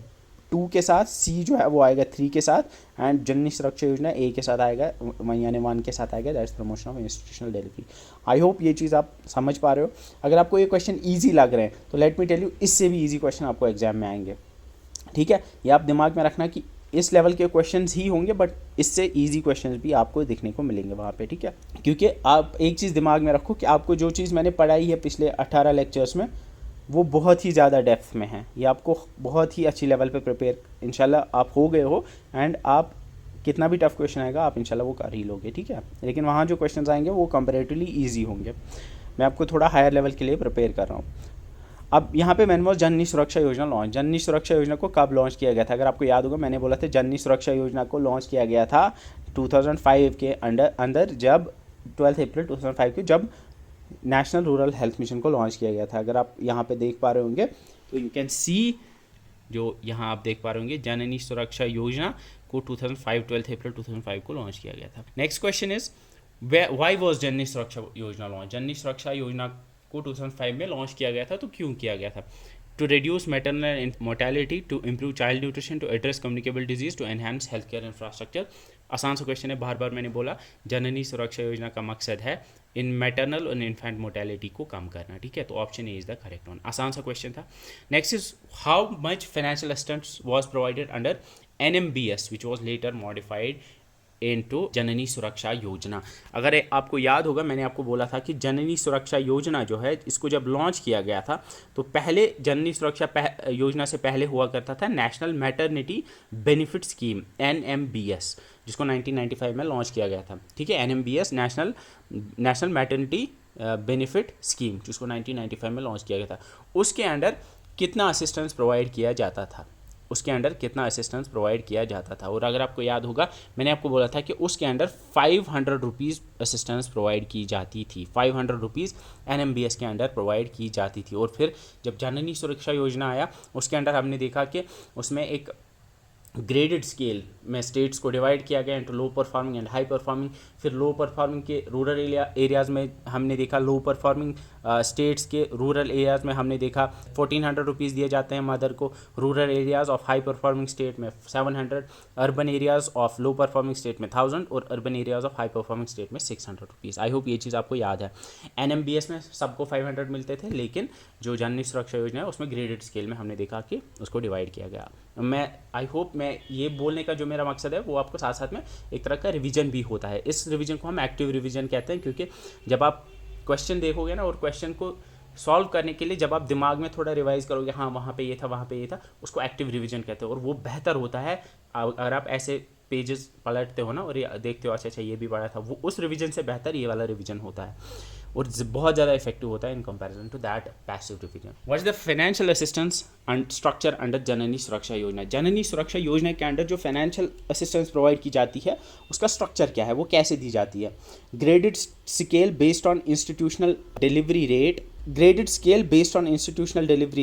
2 के साथ, सी जो है वो आएगा 3 के साथ, एंड जननी सुरक्षा योजना ए के साथ आएगा, यानी 1 के साथ आएगा, that's promotion of institutional delivery. I hope ये चीज़ आप समझ पा रहे हो। अगर आपको ये क्वेश्चन ईजी लग रहे हैं तो लेट मी टेल यू, इससे भी ईजी क्वेश्चन आपको एग्जाम में आएंगे, ठीक है। ये आप दिमाग में रखना कि इस लेवल के क्वेश्चंस ही होंगे, बट इससे इजी क्वेश्चंस भी आपको दिखने को मिलेंगे वहाँ पे, ठीक है। क्योंकि आप एक चीज़ दिमाग में रखो कि आपको जो चीज़ मैंने पढ़ाई है पिछले 18 लेक्चर्स में, वो बहुत ही ज़्यादा डेप्थ में है, ये आपको बहुत ही अच्छी लेवल पे प्रिपेयर इंशाल्लाह आप हो गए हो, एंड आप कितना भी टफ क्वेश्चन आएगा आप इंशाल्लाह वो कर ही लोगे, ठीक है। लेकिन वहाँ जो क्वेश्चंस आएंगे वो कंपैरेटिवली ईजी होंगे, मैं आपको थोड़ा हायर लेवल के लिए प्रिपेयर कर रहा हूँ। अब यहाँ पे मैंने जननी सुरक्षा योजना लॉन्च, जननी सुरक्षा योजना को कब लॉन्च किया गया था? अगर आपको याद होगा मैंने बोला था जननी सुरक्षा योजना को लॉन्च किया गया था 2005 के अंदर, जब 12 अप्रैल 2005 के जब नेशनल रूरल हेल्थ मिशन को लॉन्च किया गया था। अगर आप यहाँ पे देख पा रहे होंगे तो यू कैन सी, जो यहाँ आप देख पा रहे होंगे जननी सुरक्षा योजना को 2005 12 अप्रैल 2005 को लॉन्च किया गया था। Next question is why was Janani Suraksha Yojana launch? जननी सुरक्षा योजना को 2005 में लॉन्च किया गया था, तो क्यों किया गया था? To reduce maternal mortality, to improve child nutrition, to address communicable disease, to enhance health care infrastructure. आसान सा क्वेश्चन है, बार बार मैंने बोला जननी सुरक्षा योजना का मकसद है इन मैटरनल और इन्फेंट मोर्टेलिटी को कम करना, ठीक है। तो option A is the correct one, आसान सा क्वेश्चन था। Next is how much financial assistance was provided under NMBS which was later modified into Janani Suraksha Yojana. अगर आपको याद होगा, मैंने आपको बोला था कि जननी सुरक्षा योजना जो है, इसको जब लॉन्च किया गया था तो पहले जननी सुरक्षा योजना से पहले हुआ करता था national maternity benefit scheme, NMBS, जिसको 1995 में लॉन्च किया गया था। ठीक है, NMBS national maternity benefit scheme, जिसको 1995 में लॉन्च किया गया था। उसके अंडर कितना असिस्टेंस प्रोवाइड किया जाता था, और अगर आपको याद होगा, मैंने आपको बोला था कि उसके अंडर 500 रुपीज़ असिस्टेंस प्रोवाइड की जाती थी, 500 रुपीज़ NMBS के अंडर प्रोवाइड की जाती थी। और फिर जब जननी सुरक्षा योजना आया, उसके अंडर हमने देखा कि उसमें एक ग्रेडेड स्केल में स्टेट्स को डिवाइड किया गया into low performing and high performing. फिर लो परफॉर्मिंग के रूरल एरियाज़ में हमने देखा, लो परफॉर्मिंग स्टेट्स के रूरल एरियाज़ में हमने देखा 1400 रुपीज़ दिए जाते हैं मदर को, rural areas of high performing state में 700, urban areas of low performing state में 1000 और urban areas of high performing state में 600 रुपीज़। आई होप ये चीज़ आपको याद है। NMBS में सबको 500 मिलते थे, लेकिन जो जननी सुरक्षा योजना है उसमें ग्रेडेड स्केल में हमने देखा कि उसको डिवाइड किया गया। आई होप मैं ये बोलने का जो मेरा मकसद है वो आपको साथ साथ में एक तरह का रिवीजन भी होता है। इस रिवीजन को हम एक्टिव रिवीजन कहते हैं, क्योंकि जब आप क्वेश्चन देखोगे ना और क्वेश्चन को सॉल्व करने के लिए जब आप दिमाग में थोड़ा रिवाइज करोगे, हाँ वहाँ पे ये था, वहाँ पे ये था, उसको एक्टिव रिवीजन कहते हैं। और वो बेहतर होता है अगर आप ऐसे पेजेस पलटते हो ना और ये देखते हो, अच्छा ये भी पढ़ा था, वो उस रिवीजन से बेहतर ये वाला रिवीजन होता है और बहुत ज़्यादा इफेक्टिव होता है in comparison to that passive revision. What is the financial assistance and structure under Janani Suraksha Yojana? Janani Suraksha योजना के अंडर जो फाइनेंशियल असिस्टेंस प्रोवाइड की जाती है उसका स्ट्रक्चर क्या है, वो कैसे दी जाती है? Graded scale based on institutional delivery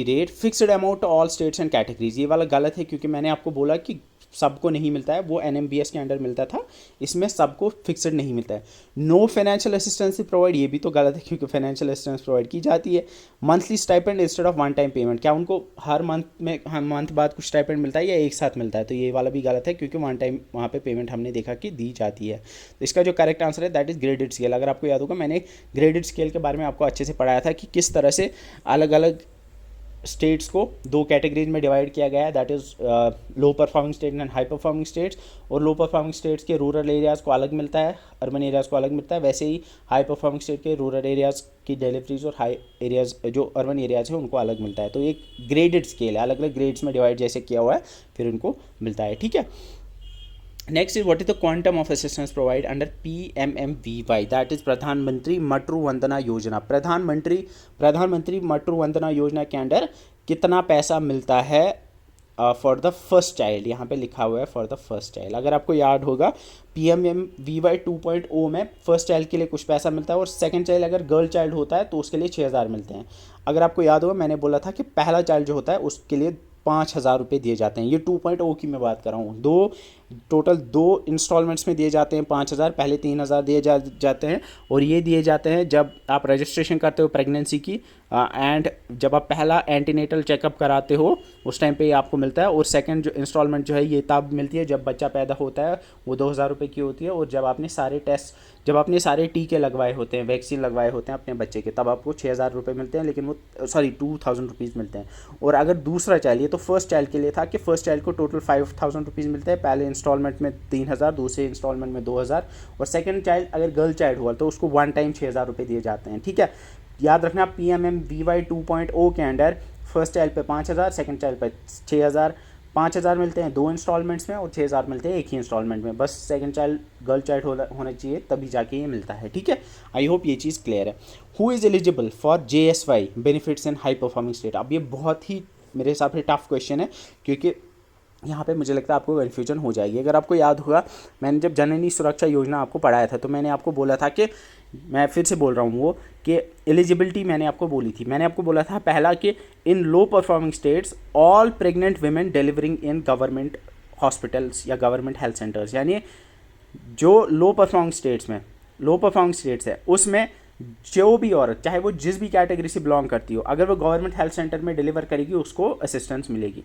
rate, fixed amount all states and categories. ये वाला गलत है, क्योंकि मैंने आपको बोला कि सबको नहीं मिलता है, वो NMBS के अंडर मिलता था, इसमें सबको फिक्स्ड नहीं मिलता है। नो फाइनेंशियल असिस्टेंस प्रोवाइड, ये भी तो गलत है, क्योंकि फाइनेंशियल असिस्टेंस प्रोवाइड की जाती है। Monthly stipend instead of one time payment, क्या उनको हर मंथ बाद कुछ स्टाइपेंड मिलता है या एक साथ मिलता है? तो ये वाला भी गलत है, क्योंकि वन टाइम वहाँ पे पेमेंट हमने देखा कि दी जाती है। तो इसका जो करेक्ट आंसर है दैट इज़ ग्रेडेड स्केल। अगर आपको याद होगा, मैंने ग्रेडेड स्केल के बारे में आपको अच्छे से पढ़ाया था कि किस तरह से अलग अलग स्टेट्स को दो कैटेगरीज में डिवाइड किया गया है, that is low performing state and high performing states. और लो परफॉर्मिंग स्टेट्स के रूरल एरियाज़ को अलग मिलता है, अर्बन एरियाज़ को अलग मिलता है। वैसे ही हाई परफॉर्मिंग स्टेट के रूरल एरियाज़ की डिलीवरीज और हाई एरियाज़ जो अर्बन एरियाज़ है उनको अलग मिलता है। तो एक ग्रेडेड स्केल है, अलग अलग ग्रेड्स में डिवाइड जैसे किया हुआ है, फिर उनको मिलता है। ठीक है, next is what is the quantum of assistance provide under PMMVY, that is प्रधानमंत्री मटरू वंदना योजना। प्रधानमंत्री मटरू वंदना योजना के अंडर कितना पैसा मिलता है फॉर द फर्स्ट चाइल्ड? यहाँ पे लिखा हुआ है फॉर द फर्स्ट चाइल्ड। अगर आपको याद होगा, PMMVY 2.0 में फर्स्ट चाइल्ड के लिए कुछ पैसा मिलता है, और सेकंड चाइल्ड अगर गर्ल चाइल्ड होता है तो उसके लिए 6000 मिलते हैं। अगर आपको याद होगा, मैंने बोला था कि पहला चाइल्ड जो होता है उसके लिए 5000 रुपये दिए जाते हैं। ये 2.0 की मैं बात कर रहा हूँ। टोटल दो इंस्टॉलमेंट्स में दिए जाते हैं 5000, पहले 3000 दिए जाते हैं, और ये दिए जाते हैं जब आप रजिस्ट्रेशन करते हो प्रेगनेंसी की, एंड जब आप पहला एंटीनेटल चेकअप कराते हो उस टाइम पे ये आपको मिलता है। और सेकंड जो इंस्टॉलमेंट जो है ये तब मिलती है जब बच्चा पैदा होता है, वो 2000 रुपये की होती है। और जब आपने सारे टीके लगवाए होते हैं, वैक्सीन लगवाए होते हैं अपने बच्चे के, तब आपको 6000 रुपये मिलते हैं, लेकिन वो 2000 रुपीज़ मिलते हैं। और अगर दूसरा चाइल्ड, ये तो फर्स्ट चाइल्ड के लिए था कि फर्स्ट चाइल्ड को टोटल 5000 रुपीज़ मिलते हैं, पहले इंस्टॉलमेंट में 3000, दूसरे इंस्टॉलमेंट में 2000, और सेकंड चाइल्ड अगर गर्ल चाइल्ड हुआ तो उसको वन टाइम 6000 रुपये दिए जाते हैं। ठीक है, याद रखना, PMMVY 2.0 के अंडर फर्स्ट चाइल्ड पे 5000, सेकंड चाइल्ड पे 6000। 5000 मिलते हैं दो इंस्टॉलमेंट्स में और 6000 मिलते हैं एक ही इंस्टॉलमेंट में। बस सेकंड चाइल्ड गर्ल चाइल्ड होना चाहिए, तभी जाके ये मिलता है। ठीक है, आई होप ये चीज़ क्लियर है। Who is eligible for JSY benefits in high performing state? अब ये बहुत ही मेरे हिसाब से टफ क्वेश्चन है, क्योंकि यहाँ पे मुझे लगता है आपको कन्फ्यूजन हो जाएगी। अगर आपको याद होगा, मैंने जब जननी सुरक्षा योजना आपको पढ़ाया था तो मैंने आपको बोला था कि, मैं फिर से बोल रहा हूँ वो, कि एलिजिबिलिटी मैंने आपको बोली थी। मैंने आपको बोला था पहला कि in low performing states all pregnant women delivering in government hospitals या गवर्नमेंट हेल्थ सेंटर्स, यानी जो लो परफॉर्मिंग स्टेट्स है उसमें जो भी औरत, चाहे वो जिस भी कैटेगरी से बिलोंग करती हो, अगर वो गवर्नमेंट हेल्थ सेंटर में डिलीवर करेगी उसको असिस्टेंस मिलेगी।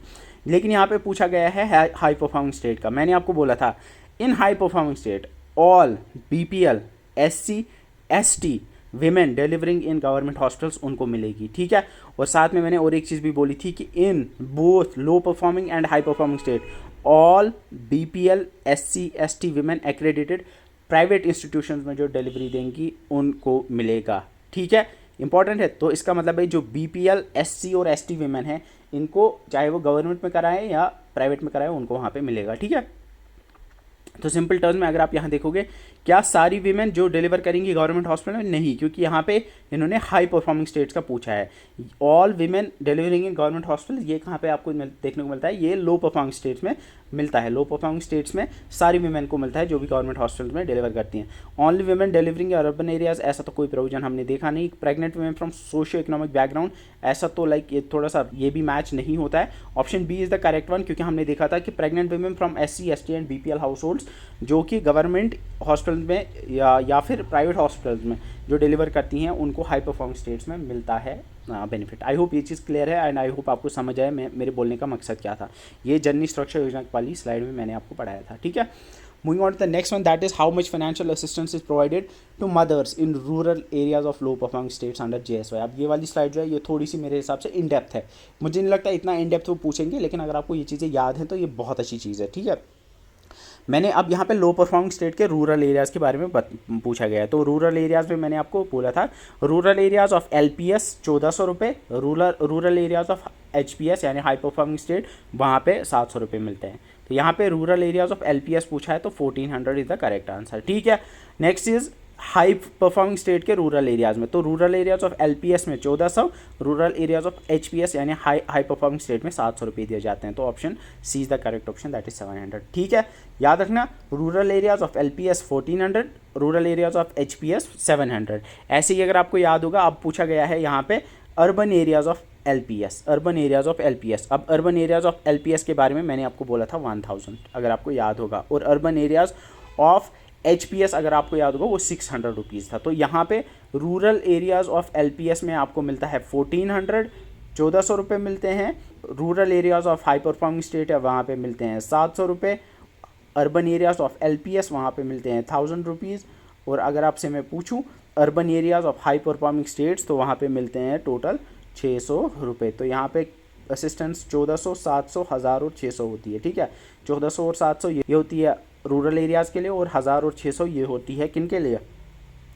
लेकिन यहाँ पे पूछा गया है हाई परफॉर्मिंग स्टेट का। मैंने आपको बोला था इन high performing state all BPL SC ST women delivering in government hospitals उनको मिलेगी। ठीक है, और साथ में मैंने और एक चीज़ भी बोली थी कि in both low performing and high performing state all BPL SC ST women accredited private institutions में जो डिलीवरी देंगी उनको मिलेगा, ठीक है, इंपॉर्टेंट है। तो इसका मतलब है जो BPL SC और ST विमेन है इनको चाहे वो गवर्नमेंट में कराएं या प्राइवेट में कराएं उनको वहाँ पे मिलेगा, ठीक है। तो सिंपल टर्म्स में अगर आप यहाँ देखोगे, क्या सारी वीमेन जो डिलीवर करेंगी गवर्नमेंट हॉस्पिटल में? नहीं, क्योंकि यहाँ पे इन्होंने हाई परफॉर्मिंग स्टेट्स का पूछा है। All women delivering in government hospital, ये कहाँ पे आपको देखने को मिलता है? ये लो परफॉर्मिंग स्टेट्स में मिलता है। लो परफॉर्मिंग स्टेट्स में सारी वीमेन को मिलता है जो भी गवर्नमेंट हॉस्पिटल में डिलीवर करती हैं। Only women delivering urban areas, ऐसा तो कोई प्रोविजन हमने देखा नहीं। Pregnant women from socio economic background, ऐसा तो लाइक ये थोड़ा सा ये भी मैच नहीं होता है। Option B is the correct one, क्योंकि हमने देखा था कि pregnant women from SC ST and BPL households जो कि गवर्नमेंट हॉस्पिटल में या फिर प्राइवेट हॉस्पिटल्स में जो डिलीवर करती हैं उनको हाई परफॉर्मिंग स्टेट्स में मिलता है बेनिफिट। आई होप ये चीज़ क्लियर है एंड आई होप आपको समझ आए मेरे बोलने का मकसद क्या था। ये जननी सुरक्षा योजना वाली स्लाइड में मैंने आपको पढ़ाया था, ठीक है। Moving on to the next one, that is how much financial assistance is provided to mothers in rural areas of low performing states under JSY। अब ये वाली स्लाइड जो है ये थोड़ी सी मेरे हिसाब से इन डेप्थ है, मुझे नहीं लगता इतना इन डेप्थ वो पूछेंगे, लेकिन अगर आपको ये चीज़ें याद हैं तो ये बहुत अच्छी चीज़ है, ठीक है। मैंने अब यहाँ पे लो परफॉर्मिंग स्टेट के रूरल एरियाज़ के बारे में पूछा गया है। तो रूरल एरियाज़ में मैंने आपको बोला था, रूरल एरियाज़ ऑफ LPS 1400 रुपये, रूरल एरियाज़ ऑफ HPS यानी हाई परफॉर्मिंग स्टेट वहाँ पे 700 रुपये मिलते हैं। तो यहाँ पे रूरल एरियाज़ ऑफ LPS पूछा है तो 1400 इज़ द करेक्ट आंसर, ठीक है। Next is high performing state के रूरल एरियाज़ में, तो रूरल एरियाज ऑफ LPS में 1400, रूरल एरियाज ऑफ HPS यानी हाई परफॉर्मिंग स्टेट में 700 रुपये दिए जाते हैं। तो option C is the correct option, that is 700, ठीक है। याद रखना, rural areas of LPS 1400, rural areas of HPS 700। ऐसे ही अगर आपको याद होगा, अब पूछा गया है यहाँ पे urban areas of LPS, urban areas of LPS। अब अर्बन एरियाज ऑफ LPS के बारे में मैंने आपको बोला था 1000, अगर आपको याद होगा, और अर्बन एरियाज ऑफ HPS अगर आपको याद होगा वो 600 रुपीज़ था। तो यहाँ पे रूरल एरियाज़ ऑफ LPS में आपको मिलता है 1400, 1400 रुपये मिलते हैं। Rural areas of high performing state है वहाँ पे मिलते हैं 700 रुपये। अर्बन एरियाज़ ऑफ LPS वहाँ पे मिलते हैं 1000 रुपीज़। और अगर आपसे मैं पूछूँ urban areas of high performing states तो वहाँ पे मिलते हैं टोटल 600 रुपये। तो यहाँ पे असिस्टेंस 1400, 700, 1000 और 600 होती है, ठीक है। 1400 और 700 ये होती है रूरल एरियाज़ के लिए, और 1000 और 600 ये होती है किन के लिए?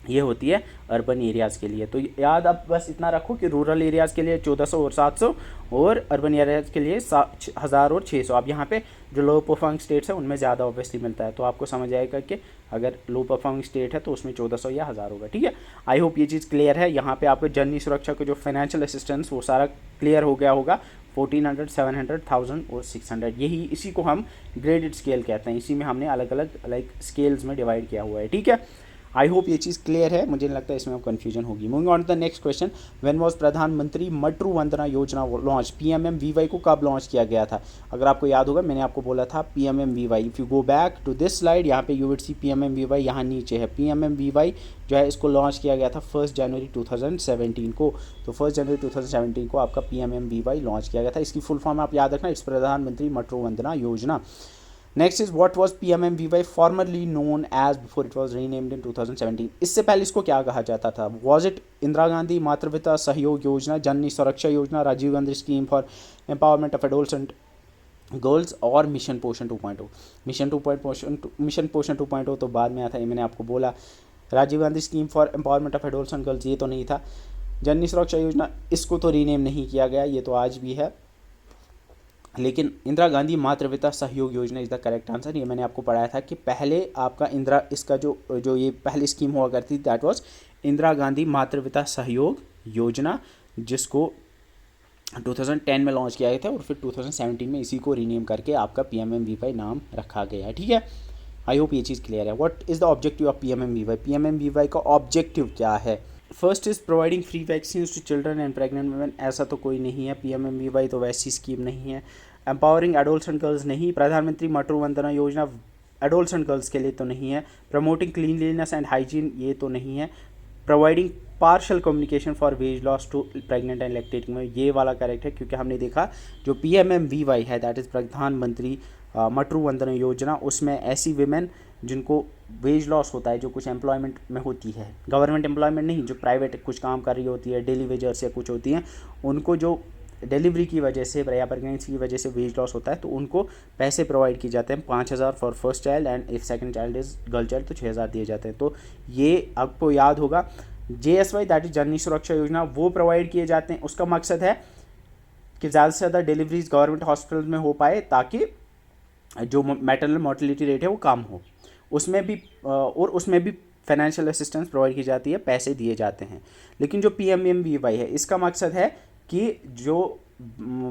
ये होती है अर्बन एरियाज़ के लिए। तो याद अब बस इतना रखो कि रूरल एरियाज़ के लिए 1400 और 700, और अर्बन एरियाज़ के लिए 1000 और 600। अब यहाँ पे जो लो परफॉर्मिंग स्टेट्स है उनमें ज़्यादा ऑब्वियसली मिलता है, तो आपको समझ आएगा कि अगर लो परफॉर्मिंग स्टेट है तो उसमें 1400 या 1000 होगा, ठीक है। आई होप ये चीज़ क्लियर है। यहाँ पे आपको जननी सुरक्षा को जो फाइनेंशियल असिस्टेंस वो सारा क्लियर हो गया होगा। 1400, 700, 1000 और 600, यही इसी को हम ग्रेडेड स्केल कहते हैं। इसी में हमने अलग अलग लाइक स्केल्स में डिवाइड किया हुआ है, ठीक है। आई होप ये चीज़ क्लियर है, मुझे नहीं लगता इसमें अब कन्फ्यूजन होगी। Moving on to the next question, when was Pradhan Mantri Matru Vandana योजना लॉन्च? PMMVY को कब लॉन्च किया गया था? अगर आपको याद होगा मैंने आपको बोला था PMMVY। If you go back to this slide, यहाँ पे यू विल सी PMMVY, यहाँ नीचे है PMMVY जो है, इसको लॉन्च किया गया था 1 जनवरी 2017 को। तो 1 जनवरी 2017 को आपका PMMVY लॉन्च किया गया था। इसकी फुल फॉर्म आप याद रखना, इट्स प्रधानमंत्री Matru Vandana Yojana. Next is what was PMMVY formerly known as before it was renamed in 2017? इससे पहले इसको क्या कहा जाता था? वाज इट इंदिरा गांधी मातृत्व सहयोग योजना, Janani Suraksha Yojana, Rajiv Gandhi scheme for empowerment of adolescent girls, और मिशन पोषण 2.0? मिशन पोषण 2.0 तो बाद में आया था, ये मैंने आपको बोला। Rajiv Gandhi scheme for empowerment of adolescent girls ये तो नहीं था। जननी सुरक्षा योजना इसको तो रीनेम नहीं किया गया, ये तो आज भी है। लेकिन इंदिरा गांधी मातृत्व सहयोग योजना इज़ द करेक्ट आंसर। ये मैंने आपको पढ़ाया था कि पहले आपका इसका जो ये पहली स्कीम हुआ करती थी दैट वाज इंदिरा गांधी मातृत्व सहयोग योजना, जिसको 2010 में लॉन्च किया गया था, और फिर 2017 में इसी को रीनेम करके आपका PMMVY नाम रखा गया है, ठीक है। आई होप ये चीज़ क्लियर है। What is the objective of PMMVY? PMMVY का ऑब्जेक्टिव क्या है? First is providing free vaccine to children and pregnant women, ऐसा तो कोई नहीं है। PMMVY तो वैसी स्कीम नहीं है। एम्पावरिंग एडोलसेंट गर्ल्स नहीं। प्रधानमंत्री मटरू वंदना योजना एडोलसेंट गर्ल्स के लिए तो नहीं है। प्रमोटिंग क्लीनलीनेस एंड हाइजीन ये तो नहीं है। Providing partial communication for wage loss to pregnant and lactating में ये वाला करेक्ट है, क्योंकि हमने देखा जो PMMVY है दैट इज़ प्रधानमंत्री मटरू वंदना योजना, उसमें ऐसी विमेन जिनको वेज लॉस होता है, जो कुछ एम्प्लॉयमेंट में होती है, गवर्नमेंट एम्प्लॉयमेंट नहीं, जो प्राइवेट कुछ काम कर रही होती है, डेली वेजर्स या कुछ होती हैं, उनको जो डिलीवरी की वजह से या प्रेगनेंसी की वजह से वेज लॉस होता है तो उनको पैसे प्रोवाइड किए जाते हैं 5,000 for first child and if second child is girl child तो 6,000 दिए जाते हैं। तो ये आपको याद होगा। JSY that is Janani Suraksha योजना वो प्रोवाइड किए जाते हैं। उसका मकसद है कि ज़्यादा से ज़्यादा डिलीवरीज गवर्नमेंट हॉस्पिटल में हो पाए ताकि जो मैटरनल मोर्टेलिटी रेट है वो कम हो। उसमें भी और उसमें भी फाइनेंशियल असिस्टेंस प्रोवाइड की जाती है, पैसे दिए जाते हैं। लेकिन जो PMMVY है इसका मकसद है कि जो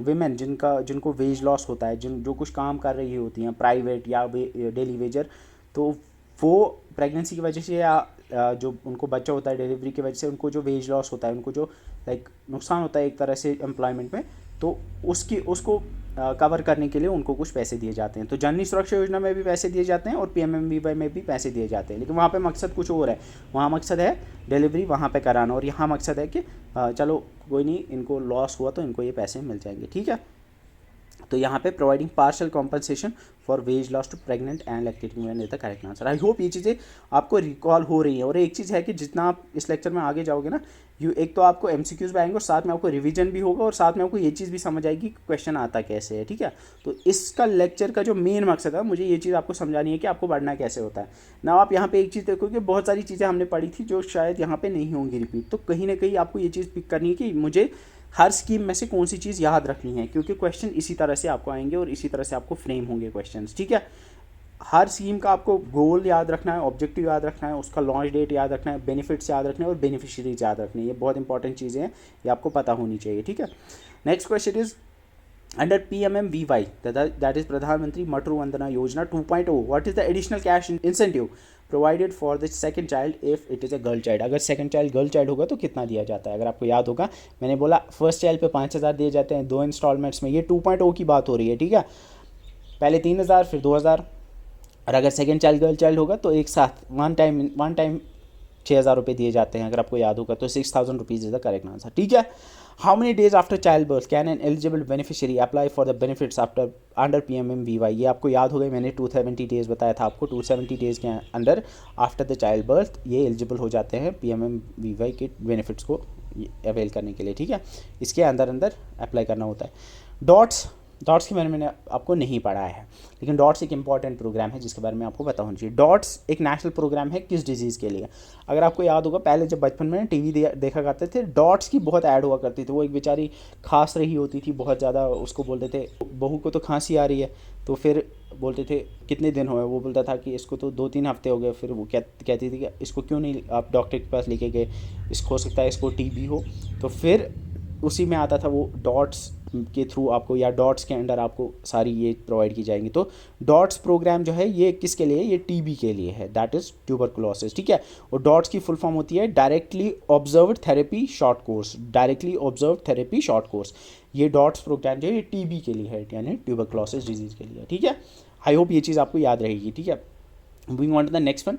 विमेन जिनको वेज लॉस होता है, जो कुछ काम कर रही होती हैं प्राइवेट या डेली वेजर, तो वो प्रेगनेंसी की वजह से या जो उनको बच्चा होता है डिलीवरी की वजह से उनको जो वेज लॉस होता है, उनको जो नुकसान होता है एक तरह से एम्प्लॉयमेंट में, तो उसको कवर करने के लिए उनको कुछ पैसे दिए जाते हैं। तो जननी सुरक्षा योजना में भी पैसे दिए जाते हैं और PMMVY में भी पैसे दिए जाते हैं, लेकिन वहाँ पे मकसद कुछ और है। वहाँ मकसद है डिलीवरी वहाँ पे कराना और यहाँ मकसद है कि चलो कोई नहीं, इनको लॉस हुआ तो इनको ये पैसे मिल जाएंगे, ठीक है। तो यहाँ पे providing partial compensation for wage loss to pregnant and lactating women is the correct answer. I hope ये चीज़ें आपको रिकॉल हो रही हैं। और एक चीज़ है कि जितना आप इस लेक्चर में आगे जाओगे ना, एक तो आपको MCQs भी आएंगे और साथ में आपको रिवीजन भी होगा और साथ में आपको ये चीज़ भी समझ आएगी कि क्वेश्चन आता कैसे है, ठीक है। तो इसका लेक्चर का जो मेन मकसद है, मुझे ये चीज़ आपको समझानी है कि आपको पढ़ना कैसे होता है ना। आप यहाँ पे एक चीज़ देखोगे, बहुत सारी चीज़ें हमने पढ़ी थी जो शायद यहाँ पे नहीं होंगी रिपीट, तो कहीं ना कहीं आपको ये चीज़ पिक करनी है कि मुझे हर स्कीम में से कौन सी चीज़ याद रखनी है, क्योंकि क्वेश्चन इसी तरह से आपको आएंगे और इसी तरह से आपको फ्रेम होंगे क्वेश्चंस, ठीक है। हर स्कीम का आपको गोल याद रखना है, ऑब्जेक्टिव याद रखना है, उसका लॉन्च डेट याद रखना है, बेनिफिट्स याद रखने हैं और बेनिफिशियरीज याद रखने हैं। ये बहुत इंपॉर्टेंट चीज़ें हैं, ये आपको पता होनी चाहिए, ठीक है। Next question is under PMMVY that is प्रधानमंत्री मटरू वंदना योजना 2.0 what is the additional cash incentive provided for the second child if it is a girl child. अगर सेकंड चाइल्ड गर्ल चाइल्ड होगा तो कितना दिया जाता है? अगर आपको याद होगा, मैंने बोला फर्स्ट चाइल्ड पे 5,000 दिए जाते हैं 2 इंस्टॉलमेंट्स में। ये 2.0 की बात हो रही है, ठीक है। पहले 3,000 फिर 2,000, और अगर सेकंड चाइल्ड गर्ल चाइल्ड होगा तो एक साथ वन टाइम 6,000 रुपये दिए जाते हैं। अगर आपको याद होगा तो 6,000 rupees is the correct answer, ठीक है। How many days after child birth can an eligible beneficiary apply for the benefits after under PMMVY। ये आपको याद होगा, मैंने 270 डेज़ बताया था आपको। 270 डेज़ के अंदर आफ्टर द चाइल्ड बर्थ ये एलिजिबल हो जाते हैं PMMVY के बेनिफिट्स को अवेल करने के लिए, ठीक है। इसके अंदर अप्लाई करना होता है। डॉट्स के बारे में मैंने आपको नहीं पढ़ा है, लेकिन डॉट्स एक इंपॉर्टेंट प्रोग्राम है जिसके बारे में आपको पता होना चाहिए। डॉट्स एक नेशनल प्रोग्राम है किस डिजीज़ के लिए? अगर आपको याद होगा, पहले जब बचपन में टीवी देखा करते थे, डॉट्स की बहुत ऐड हुआ करती थी। वो एक बेचारी खांस रही होती थी बहुत ज़्यादा, उसको बोलते थे बहू को तो खांसी आ रही है, तो फिर बोलते थे कितने दिन हुए, वो बोलता था कि इसको तो 2-3 हफ्ते हो गए। फिर वो कहती थी कि इसको क्यों नहीं आप डॉक्टर के पास लेके गए, इसको हो सकता है इसको TB हो। तो फिर उसी में आता था वो डॉट्स के थ्रू आपको, या डॉट्स के अंडर आपको सारी ये प्रोवाइड की जाएंगी। तो डॉट्स प्रोग्राम जो है ये किसके लिए? ये TB के लिए है, दैट इज़ ट्यूबरकुलोसिस, ठीक है। और डॉट्स की फुल फॉर्म होती है directly observed therapy short course. Directly observed therapy short course, ये डॉट्स प्रोग्राम जो है ये TB के लिए है, यानी ट्यूबरकुलोसिस डिजीज़ के लिए, ठीक है। आई होप ये चीज़ आपको याद रहेगी, ठीक है। Moving on to the next one,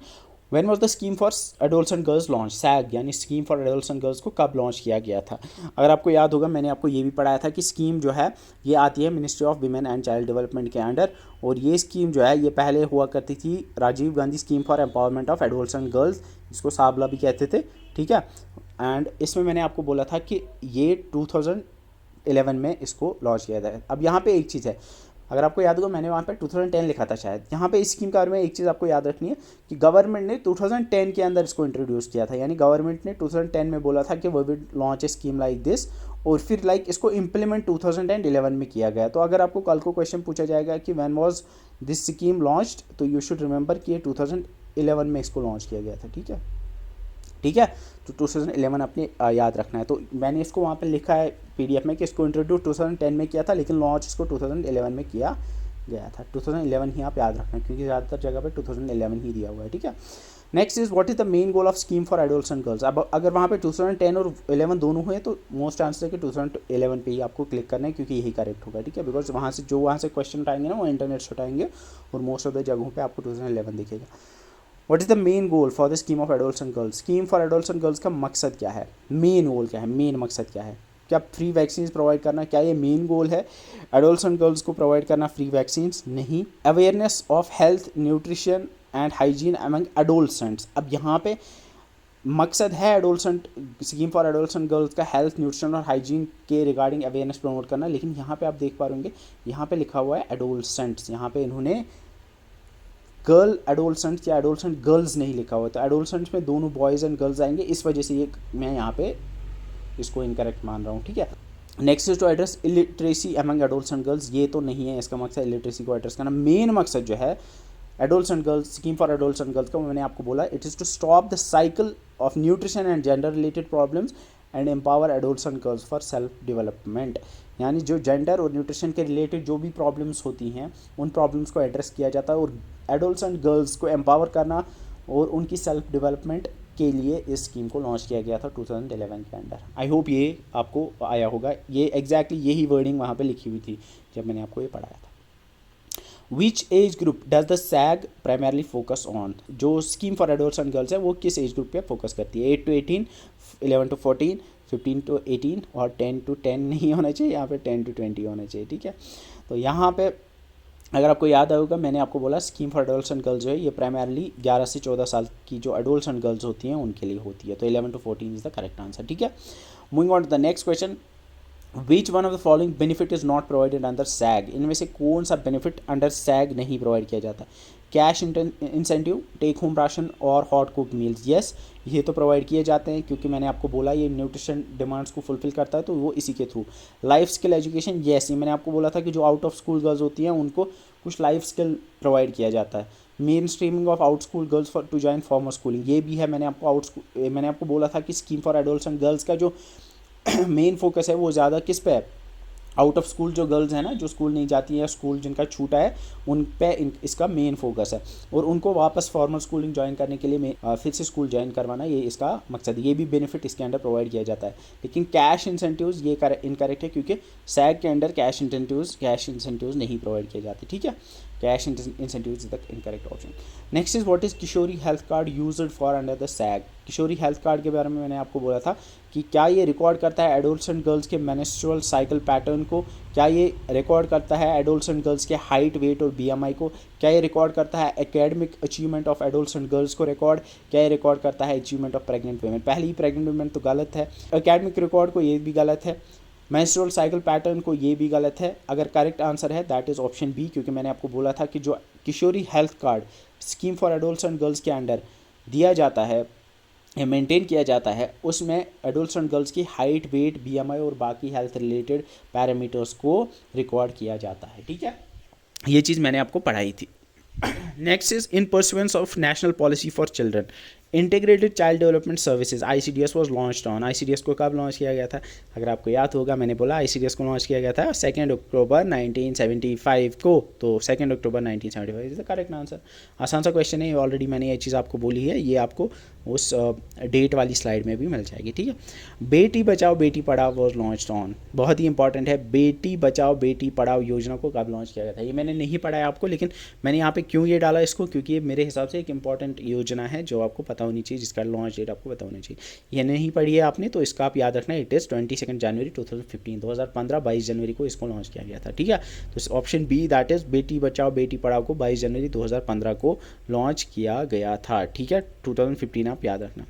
when was the scheme for adolescent girls launch? SAG यानी स्कीम फॉर एडोलसेंट गर्ल्स को कब लॉन्च किया गया था? अगर आपको याद होगा, मैंने आपको ये भी पढ़ाया था कि स्कीम जो है ये आती है ministry of women and child development के अंडर। और ये स्कीम जो है ये पहले हुआ करती थी Rajiv Gandhi scheme for empowerment of adolescent girls, जिसको साबला भी कहते थे, ठीक है। एंड इसमें मैंने आपको बोला था कि ये 2011 में इसको लॉन्च किया था। अब यहाँ पे एक चीज़ है, अगर आपको याद होगा, मैंने वहाँ पे 2010 लिखा था शायद। यहाँ पे इस स्कीम के बारे में एक चीज़ आपको याद रखनी है कि गवर्नमेंट ने 2010 के अंदर इसको इंट्रोड्यूस किया था। यानी गवर्नमेंट ने 2010 में बोला था कि वो will launch a scheme like this, और फिर इसको इम्प्लीमेंट 2011 में किया गया। तो अगर आपको कल को क्वेश्चन पूछा जाएगा कि when was this scheme launched, तो यू शुड रिमेंबर कि ये 2011 में इसको लॉन्च किया गया था, ठीक है, ठीक है। तो 2011 अपने याद रखना है। तो मैंने इसको वहाँ पे लिखा है PDF में कि इसको इंट्रोड्यूस 2010 में किया था, लेकिन लॉन्च इसको 2011 में किया गया था। 2011 ही आप याद रखना, क्योंकि ज़्यादातर जगह पे 2011 ही दिया हुआ है, ठीक है। Next is what is the main goal of scheme for adolescent girls? अब अगर वहाँ पे 2010 और 11 दोनों हुए तो मोस्ट आंसर है कि 2011 पे ही आपको क्लिक करना है, क्योंकि यही करेक्ट होगा, ठीक है। बिकॉज वहाँ से क्वेश्चन उठाएंगे ना, वो इंटरनेट से उठाएंगे और मोस्ट ऑफ द जगहों पर आपको 2011 दिखेगा। What is the main goal for the scheme of adolescent girls? Scheme for adolescent girls का मकसद क्या है? मेन गोल क्या है? मेन मकसद क्या है? क्या फ्री वैक्सीन प्रोवाइड करना, क्या ये मेन गोल है एडोलसेंट गर्ल्स को प्रोवाइड करना फ्री वैक्सीन? नहीं। Awareness of health nutrition and hygiene among adolescents. अब यहाँ पे मकसद है adolescent scheme for adolescent girls का हेल्थ, न्यूट्रिशन और हाइजीन के रिगार्डिंग अवेयरनेस प्रमोट करना, लेकिन यहाँ पे आप देख पा रहे होंगे यहाँ पे लिखा हुआ है एडोलसेंट्स, यहाँ पे इन्होंने गर्ल एडोलसेंट्स या एडोलसेंट गर्ल्स नहीं लिखा हुआ, तो एडोलसेंट्स में दोनों बॉयज़ एंड गर्ल्स आएंगे, इस वजह से ये मैं यहाँ पे इसको इनकरेक्ट मान रहा हूँ, ठीक है। Next is to address illiteracy among adolescent girls, ये तो नहीं है इसका मकसद इलिटरेसी को एड्रेस करना। मेन मकसद जो है adolescent girls scheme for adolescent girls का, मैंने आपको बोला it is to stop the cycle of nutrition and gender related problems and empower adolescent girls for self development, यानी जो जेंडर और न्यूट्रिशन के रिलेटेड जो भी प्रॉब्लम्स होती हैं उन प्रॉब्लम्स को एड्रेस किया जाता है और एडोलसेंट गर्ल्स को एम्पावर करना और उनकी सेल्फ डेवलपमेंट के लिए इस स्कीम को लॉन्च किया गया था 2011 के अंडर। आई होप ये आपको आया होगा, ये एग्जैक्टली यही वर्डिंग वहाँ पे लिखी हुई थी जब मैंने आपको ये पढ़ाया था। Which age group does the SAG primarily focus on, जो स्कीम फॉर एडोलसेंट गर्ल्स है वो किस एज ग्रुप पे फोकस करती है? 8 to 18, 11 to 14, 15 to 18 और 10 to 10 नहीं होना चाहिए, यहाँ पे 10 to 20 होना चाहिए, ठीक है। तो यहाँ पे अगर आपको याद आएगा मैंने आपको बोला स्कीम फॉर एडोलसेंट गर्ल्स जो है ये प्राइमरली 11 से 14 साल की जो एडोलसेंट गर्ल्स होती हैं उनके लिए होती है, तो 11 to 14 is the correct answer, ठीक है। Moving on to the next question, which one of the following benefit is not provided under SAG, इनमें से कौन सा बेनिफिट अंडर सैग नहीं प्रोवाइड किया जाता? Cash incentive, take home ration और हॉट कुक मील्स। येस, ये तो प्रोवाइड किए जाते हैं क्योंकि मैंने आपको बोला ये न्यूट्रिशन डिमांड्स को फुलफिल करता है, तो वो इसी के through. Life skill education, yes, ये मैंने आपको बोला था कि जो आउट ऑफ स्कूल गर्ल्स होती हैं उनको कुछ लाइफ स्किल प्रोवाइड किया जाता है। Mainstreaming of out school girls for to join formal schooling, ये भी है। मैंने आपको बोला था कि स्कीम फॉर एडोलसेंट गर्ल्स का जो मेन फोकस है वो ज़्यादा किस पे है? आउट ऑफ स्कूल जो गर्ल्स हैं ना, जो स्कूल नहीं जाती हैं, स्कूल जिनका छूटा है, उन पे इसका मेन फोकस है और उनको वापस फॉर्मल स्कूलिंग ज्वाइन करने के लिए फिर से स्कूल ज्वाइन करवाना, ये इसका मकसद है। ये भी बेनिफिट इसके अंडर प्रोवाइड किया जाता है, लेकिन कैश इंसेंटिव्स ये इनकरेक्ट है क्योंकि सैग के अंडर कैश इंसेंटिव्स नहीं प्रोवाइड किए जाते, ठीक है। Cash incentives is the incorrect option. Next is what is Kishori health card used for under the sag. Kishori health card के बारे में मैंने आपको बोला था कि क्या ये रिकॉर्ड करता है एडोलसेंट गर्ल्स के मेंस्ट्रुअल साइकिल पैटर्न को, क्या ये रिकॉर्ड करता है एडोलसेंट गर्ल्स के हाइट, वेट और बीएमआई को, क्या ये रिकॉर्ड करता है academic achievement of adolescent girls को रिकॉर्ड, क्या ये रिकॉर्ड करता है अचीवमेंट ऑफ प्रेग्नेंट वुमेन। पहली प्रेग्नेंट वुमेन तो गलत है, एकेडमिक रिकॉर्ड को ये भी गलत है, मेंस्ट्रुअल साइकिल पैटर्न को ये भी गलत है। अगर करेक्ट आंसर है दैट इज़ ऑप्शन बी, क्योंकि मैंने आपको बोला था कि जो Kishori health card scheme for adolescent girls के अंडर दिया जाता है या मेंटेन किया जाता है उसमें एडोलसेंट गर्ल्स की हाइट, वेट, बीएमआई और बाकी हेल्थ रिलेटेड पैरामीटर्स को रिकॉर्ड किया जाता है, ठीक है। ये चीज़ मैंने आपको पढ़ाई थी। Next is in pursuance of national policy for children integrated child development services ICDS was launched on. ICDS को कब लॉन्च किया गया था? अगर आपको याद होगा मैंने बोला ICDS को लॉन्च किया गया था 2 अक्टूबर 1975 को, तो 2 अक्टूबर 1975 इज द करेक्ट आंसर। आसान सा क्वेश्चन है, ऑलरेडी मैंने ये चीज़ आपको बोली है, ये आपको उस डेट वाली स्लाइड में भी मिल जाएगी, ठीक है। Beti Bachao Beti Padhao was launched on, बहुत ही इंपॉर्टेंट है। बेटी बचाओ बेटी पढ़ाओ योजना को कब लॉन्च किया गया था? ये मैंने नहीं पढ़ा है आपको, लेकिन मैंने यहाँ पे क्यों ये डाला इसको, क्योंकि ये मेरे हिसाब से एक इंपॉर्टेंट योजना है जो आपको पता होनी चाहिए, जिसका लॉन्च डेट आपको पता होनी चाहिए। ये नहीं पढ़ी है आपने तो इसका आप याद रखना, इट इज़ 22 जनवरी 2015, 2015 22 जनवरी को इसको लॉन्च किया गया था, ठीक है। तो option B that is Beti Bachao Beti Padhao को 22 जनवरी 2015 को लॉन्च किया गया था, ठीक है। 2015 आप याद रखना।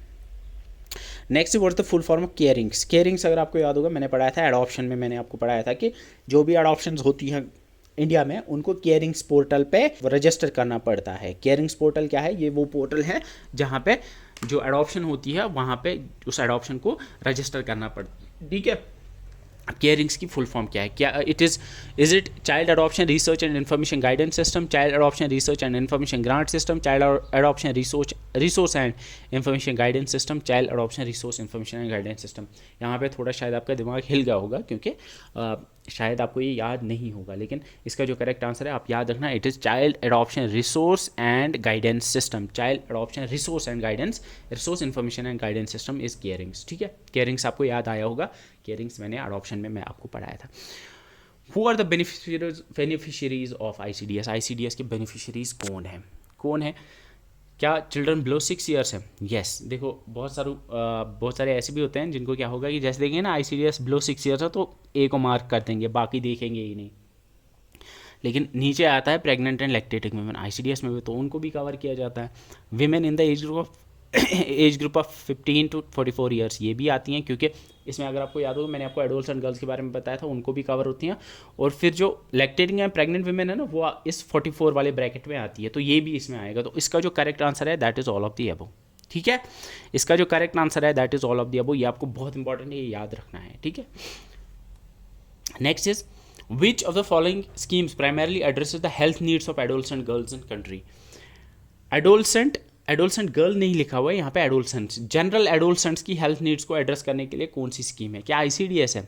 Next what the full form of CARINGS. CARINGS अगर आपको याद होगा मैंने पढ़ाया था एडॉप्शन में, मैंने आपको पढ़ाया था कि जो भी एडॉप्शंस होती हैं इंडिया में उनको केयरिंग्स पोर्टल पे रजिस्टर करना पड़ता है। केयरिंग्स पोर्टल क्या है? ये वो पोर्टल है जहाँ पे जो एडॉप्शन होती है वहाँ पे उस एडॉप्शन को रजिस्टर करना पड़ता है, ठीक है। केयरिंग्स की फुल फॉर्म क्या है? क्या it is it child adoption research and information guidance system, child adoption research and information grant system, child adoption resource and information guidance system, child adoption resource information and guidance system. यहाँ पे थोड़ा शायद आपका दिमाग हिल गया होगा क्योंकि शायद आपको ये याद नहीं होगा, लेकिन इसका जो करेक्ट आंसर है आप याद रखना, it is child adoption resource and guidance system. Child adoption resource and guidance, resource information and guidance system is CARINGS, ठीक है। केयरिंग्स आपको याद आया होगा, केयरिंग्स मैंने अडॉप्शन में मैं आपको पढ़ाया था। Who are the beneficiaries of ICDS? ICDS के बेनिफिशियरीज कौन है? क्या चिल्ड्रन बिलो 6 ईयर्स है? येस। देखो बहुत सारे ऐसे भी होते हैं जिनको क्या होगा कि जैसे देखेंगे ना ICDS बिलो 6 ईयर्स है तो A को मार्क कर देंगे, बाकी देखेंगे ही नहीं। लेकिन नीचे आता है pregnant and lactating women, ICDS में भी तो उनको भी कवर किया जाता है। Women in the age group of age group of 15 to 44 years ये भी आती हैं, क्योंकि इसमें अगर आपको याद होगा मैंने आपको एडोल्ट्स एंड गर्ल्स के बारे में बताया था, उनको भी कवर होती हैं। और फिर जो लैक्टेटिंग एंड प्रेग्नेंट वुमेन है ना, वो इस 44 वाले ब्रैकेट में आती है, तो ये भी इसमें आएगा। तो इसका जो करेक्ट आंसर है that is all of the above. ठीक है, इसका जो करेक्ट आंसर है that is all of the above. ये आपको बहुत इंपॉर्टेंट है, ये याद रखना है। ठीक है, next is which of the following schemes primarily addresses the health needs of adolescent girls in country. Adolescent girl नहीं लिखा हुआ है यहाँ पे, एडोल्सेंट्स, जनरल एडोल्सेंट्स की हेल्थ नीड्स को एड्रेस करने के लिए कौन सी स्कीम है? क्या आईसीडीएस है?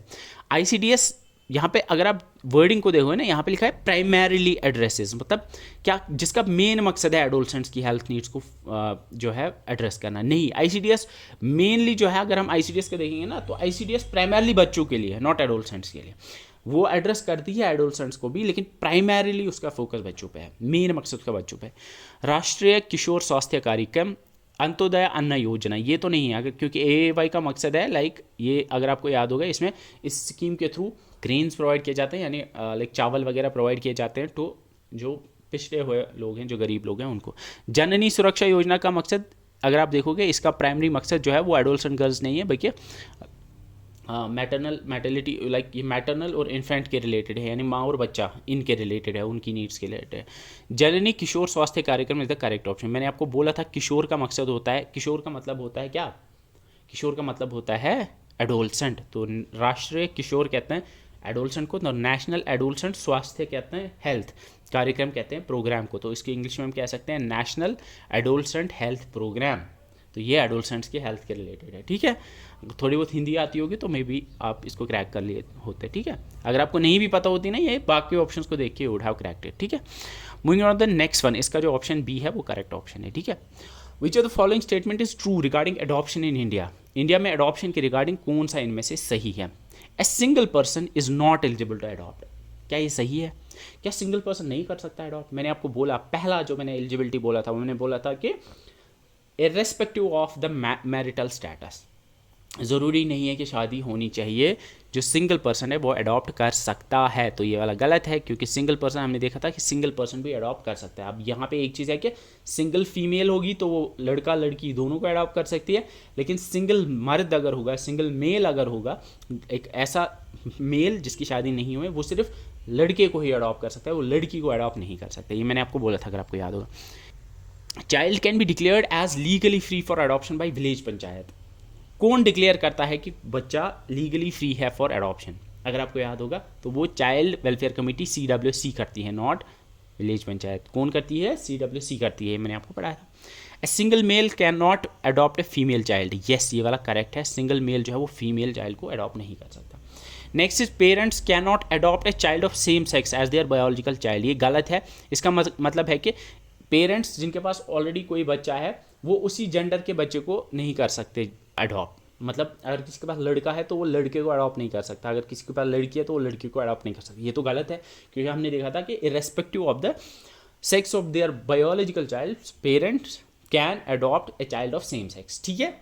आईसीडीएस यहाँ पे अगर आप वर्डिंग को देखोगे ना, यहाँ पे लिखा है प्राइमरीली एड्रेसेस, मतलब क्या, जिसका मेन मकसद है एडोल्सेंट्स की हेल्थ नीड्स को जो है एड्रेस करना। नहीं, आईसीडीएस मेनली जो है, अगर हम आईसीडीएस को देखेंगे ना, तो आईसीडीएस प्राइमरली बच्चों के लिए है, नॉट एडोल्सेंट्स के लिए। वो एड्रेस करती है एडोल्सेंट्स को भी, लेकिन प्राइमरीली उसका फोकस बच्चों पे है, मेन मकसद उसका बच्चों पे है। राष्ट्रीय किशोर स्वास्थ्य कार्यक्रम, अंत्योदय अन्न योजना, ये तो नहीं है अगर, क्योंकि एएवाई का मकसद है लाइक ये, अगर आपको याद होगा, इसमें इस स्कीम के थ्रू ग्रेन्स प्रोवाइड किए जाते हैं, यानी लाइक चावल वगैरह प्रोवाइड किए जाते हैं, तो जो पिछड़े हुए लोग हैं, जो गरीब लोग हैं, उनको। जननी सुरक्षा योजना का मकसद अगर आप देखोगे, इसका प्राइमरी मकसद जो है वो एडोल्सेंट गर्ल्स नहीं है, बल्कि मैटरलिटी लाइक ये मैटरनल और इन्फेंट के रिलेटेड है, यानी माँ और बच्चा इनके रिलेटेड है, उनकी नीड्स के रिलेटेड है। जननी किशोर स्वास्थ्य कार्यक्रम इज द करेक्ट ऑप्शन। मैंने आपको बोला था किशोर का मकसद होता है, किशोर का मतलब होता है क्या? किशोर का मतलब होता है एडोल्सेंट, तो राष्ट्रीय किशोर कहते हैं एडोल्सेंट को, तो नेशनल एडोल्सेंट स्वास्थ्य कहते हैं हेल्थ कार्यक्रम कहते हैं प्रोग्राम को, तो इसके इंग्लिश में हम कह सकते हैं नेशनल एडोल्सेंट हेल्थ प्रोग्राम। तो ये एडोल्सेंट्स के हेल्थ के रिलेटेड है। ठीक है, थोड़ी बहुत हिंदी आती होगी तो मे बी आप इसको क्रैक कर लिए होते। ठीक है, अगर आपको नहीं भी पता होती ना, ये बाकी ऑप्शंस को देख के वुड हैव क्रैक्ड इट। ठीक है, moving on the next one, इसका जो ऑप्शन बी है वो करेक्ट ऑप्शन है। ठीक है, which of the following statement is true regarding adoption in India. India में एडॉप्शन के रिगार्डिंग कौन सा इनमें से सही है? A single person is not eligible to adopt. क्या ये सही है? क्या सिंगल पर्सन नहीं कर सकता एडॉप्ट? मैंने आपको बोला, पहला जो मैंने एलिजिबिलिटी बोला था, मैंने बोला था कि irrespective of the marital status, ज़रूरी नहीं है कि शादी होनी चाहिए, जो सिंगल पर्सन है वो अडॉप्ट कर सकता है। तो ये वाला गलत है, क्योंकि सिंगल पर्सन हमने देखा था कि सिंगल पर्सन भी अडॉप्ट कर सकता है। अब यहाँ पे एक चीज़ है कि सिंगल फीमेल होगी तो वो लड़का लड़की दोनों को अडॉप्ट कर सकती है, लेकिन सिंगल मर्द अगर होगा, सिंगल मेल अगर होगा, एक ऐसा मेल जिसकी शादी नहीं हुई, वो सिर्फ लड़के को ही अडॉप्ट कर सकता है, वो लड़की को अडॉप्ट नहीं कर सकता। ये मैंने आपको बोला था, अगर आपको याद होगा। Child can be declared as legally free for adoption by village panchayat. कौन डिक्लेयर करता है कि बच्चा लीगली फ्री है फॉर एडॉप्शन? अगर आपको याद होगा तो वो चाइल्ड वेलफेयर कमेटी CWC करती है, नॉट विलेज पंचायत। कौन करती है? CWC करती है, मैंने आपको पढ़ाया था। A single male can not adopt a female child. Yes, ये वाला करेक्ट है, सिंगल मेल जो है वो फीमेल चाइल्ड को अडॉप्ट नहीं कर सकता। Next is parents can not adopt a child of same sex as their biological child. ये गलत है। इसका मतलब है कि पेरेंट्स जिनके पास ऑलरेडी कोई बच्चा है वो उसी जेंडर के बच्चे को नहीं कर सकते अडॉप्ट। मतलब अगर किसी के पास लड़का है तो वो लड़के को अडॉप्ट नहीं कर सकता, अगर किसी के पास लड़की है तो वो लड़की को अडॉप्ट नहीं कर सकती। ये तो गलत है, क्योंकि हमने देखा था कि irrespective of the sex of their biological child, parents can adopt a child of same sex. ठीक है,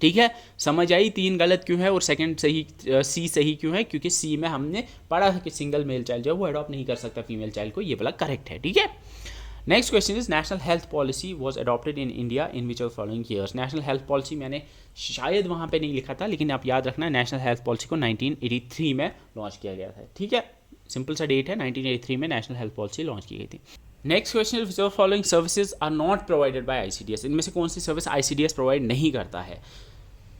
ठीक है, समझ आई? 3 गलत क्यों है और सेकंड सही, सी सही क्यों है? क्योंकि सी में हमने पढ़ा था कि सिंगल मेल चाइल्ड जो है वो अडॉप्ट नहीं कर सकता फीमेल चाइल्ड को। ये वाला करेक्ट है। ठीक है, next question is national health policy was adopted in India in which of following years. National health policy मैंने शायद वहाँ पे नहीं लिखा था, लेकिन आप याद रखना नेशनल हेल्थ पॉलिसी को 1983 में लॉन्च किया गया था। ठीक है, सिंपल सा डेट है, 1983 में नेशनल हेल्थ पॉलिसी लॉन्च की गई थी। Next question is which of following services are not provided by ICDS। इनमें से कौन सी सर्विस ICDS प्रोवाइड नहीं करता है?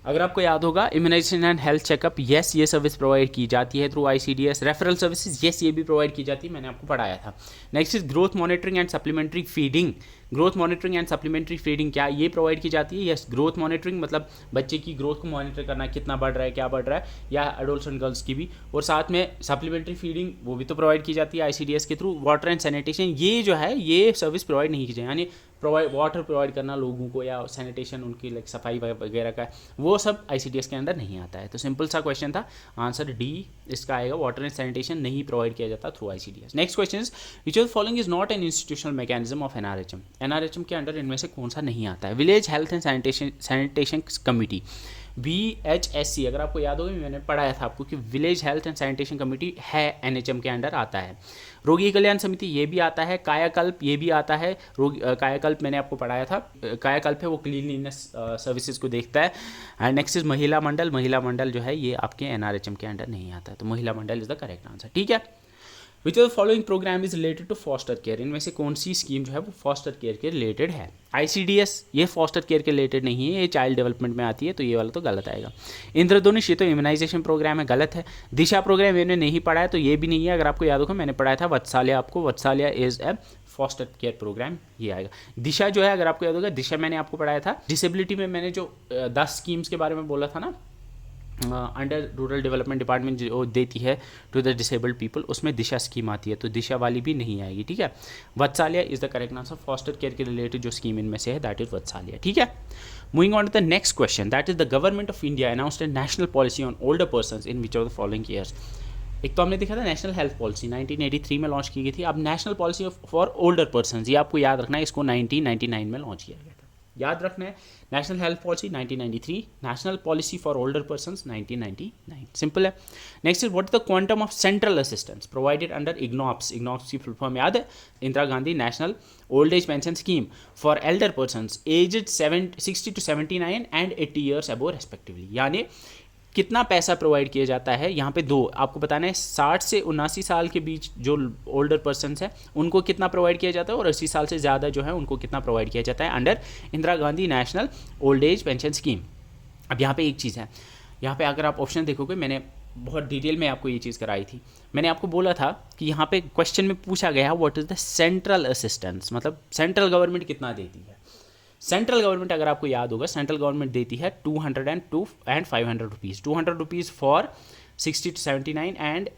अगर आपको याद होगा, immunization and health checkup, yes ये सर्विस प्रोवाइड की जाती है through ICDS। Referral services, yes ये भी प्रोवाइड की जाती है, मैंने आपको पढ़ाया था। Next is growth monitoring and supplementary feeding. Growth monitoring and supplementary feeding क्या ये प्रोवाइड की जाती है? यस, ग्रोथ मॉनिटरिंग मतलब बच्चे की ग्रोथ को मॉनिटर करना, कितना बढ़ रहा है, क्या बढ़ रहा है, या एडोल्सेंट गर्ल्स की भी। और साथ में सप्लीमेंट्री फीडिंग वो भी तो प्रोवाइड की जाती है ICDS के थ्रू। वाटर एंड सैनिटेशन, ये जो है ये सर्विस प्रोवाइड नहीं की जाए, यानी वाटर प्रोवाइड करना लोगों को या सैनिटेशन उनकी लाइक सफाई वगैरह का, वो सब ICDS के अंदर नहीं आता है। तो सिंपल सा क्वेश्चन था, आंसर डी इसका आएगा, वाटर एंड सैनिटेशन नहीं प्रोवाइड किया जाता through ICDS। Next question is which of the following is not an institutional mechanism of NRHM। NRHM के अंडर इनमें से कौन सा नहीं आता है? Village health and sanitation committee, VHSC, अगर आपको याद होगा मैंने पढ़ाया था आपको कि village health and sanitation committee है, एनएचएम के अंडर आता है। रोगी कल्याण समिति ये भी आता है, कायाकल्प ये भी आता है। कायाकल्प मैंने आपको पढ़ाया था, कायाकल्प है वो क्लीनलीनेस सर्विसेज को देखता है। एंड नेक्स्ट इज महिला मंडल, महिला मंडल जो है ये आपके एनआरएचएम के अंडर नहीं आता है, तो Mahila Mandal is the correct answer, ठीक है। Which of the following programme is related to foster care, इनमें से कौन सी स्कीम जो है वो फॉस्टर केयर के रिलेटेड है? ICDS ये फॉस्टर केयर के रिलेटेड नहीं है, ये चाइल्ड डेवलपमेंट में आती है, तो ये वाला तो गलत आएगा। इंद्रधनुष ये तो इम्यूनाइजेशन प्रोग्राम है, गलत है। दिशा प्रोग्राम मैंने नहीं पढ़ा है, तो ये भी नहीं है। अगर आपको याद होगा मैंने पढ़ाया था वत्साल्या, आपको Vatsalya is a foster care programme, ये आएगा। दिशा जो है अगर आपको याद होगा, दिशा मैंने आपको पढ़ाया था। डिसेबिलिटी में मैंने जो 10 स्कीम्स के बारे में बोला था ना, अंडर रूरल डेवलपमेंट डिपार्टमेंट जो देती है टू द डिसेबल्ड पीपल, उसमें दिशा स्कीम आती है, तो दिशा वाली भी नहीं आएगी, ठीक है। Vatsalya is the correct answer, foster care के रिलेटेड जो स्कीम इनमें से है दैट इज वत्साल्या, ठीक है। Moving on to the next question, that is the government of India announced a national policy on older persons in which of the following years. एक तो हमने देखा था नेशनल हेल्थ पॉलिसी 1983 में लॉन्च की गई थी। अब national policy for older persons, ये आपको याद रखना है, इसको 1999 में लॉन्च किया गया था, याद रखना है। National health policy 1993, national policy for older persons 1999, simple है। Next is what is the quantum of central assistance provided under IGNOAPS, IGNOAPS की फुल फॉर्म याद है? Indira Gandhi national old age pension scheme for elder persons aged 60 to 79 and 80 years above respectively. यानी कितना पैसा provide किया जाता है, यहाँ पे दो आपको बताना है, 60 से 79 साल के बीच जो ओल्डर पर्सन्स हैं उनको कितना प्रोवाइड किया जाता है, और 80 साल से ज़्यादा जो है उनको कितना प्रोवाइड किया जाता है under Indira Gandhi national old age pension scheme. अब यहाँ पे एक चीज़ है, यहाँ पे अगर आप ऑप्शन देखोगे, मैंने बहुत डिटेल में आपको ये चीज़ कराई थी। मैंने आपको बोला था कि यहाँ पे क्वेश्चन में पूछा गया है what is the central assistance, मतलब सेंट्रल गवर्नमेंट कितना देती है। सेंट्रल गवर्नमेंट अगर आपको याद होगा, सेंट्रल गवर्नमेंट देती है 202 and 500 rupees, 200 rupees for 60 to 79 and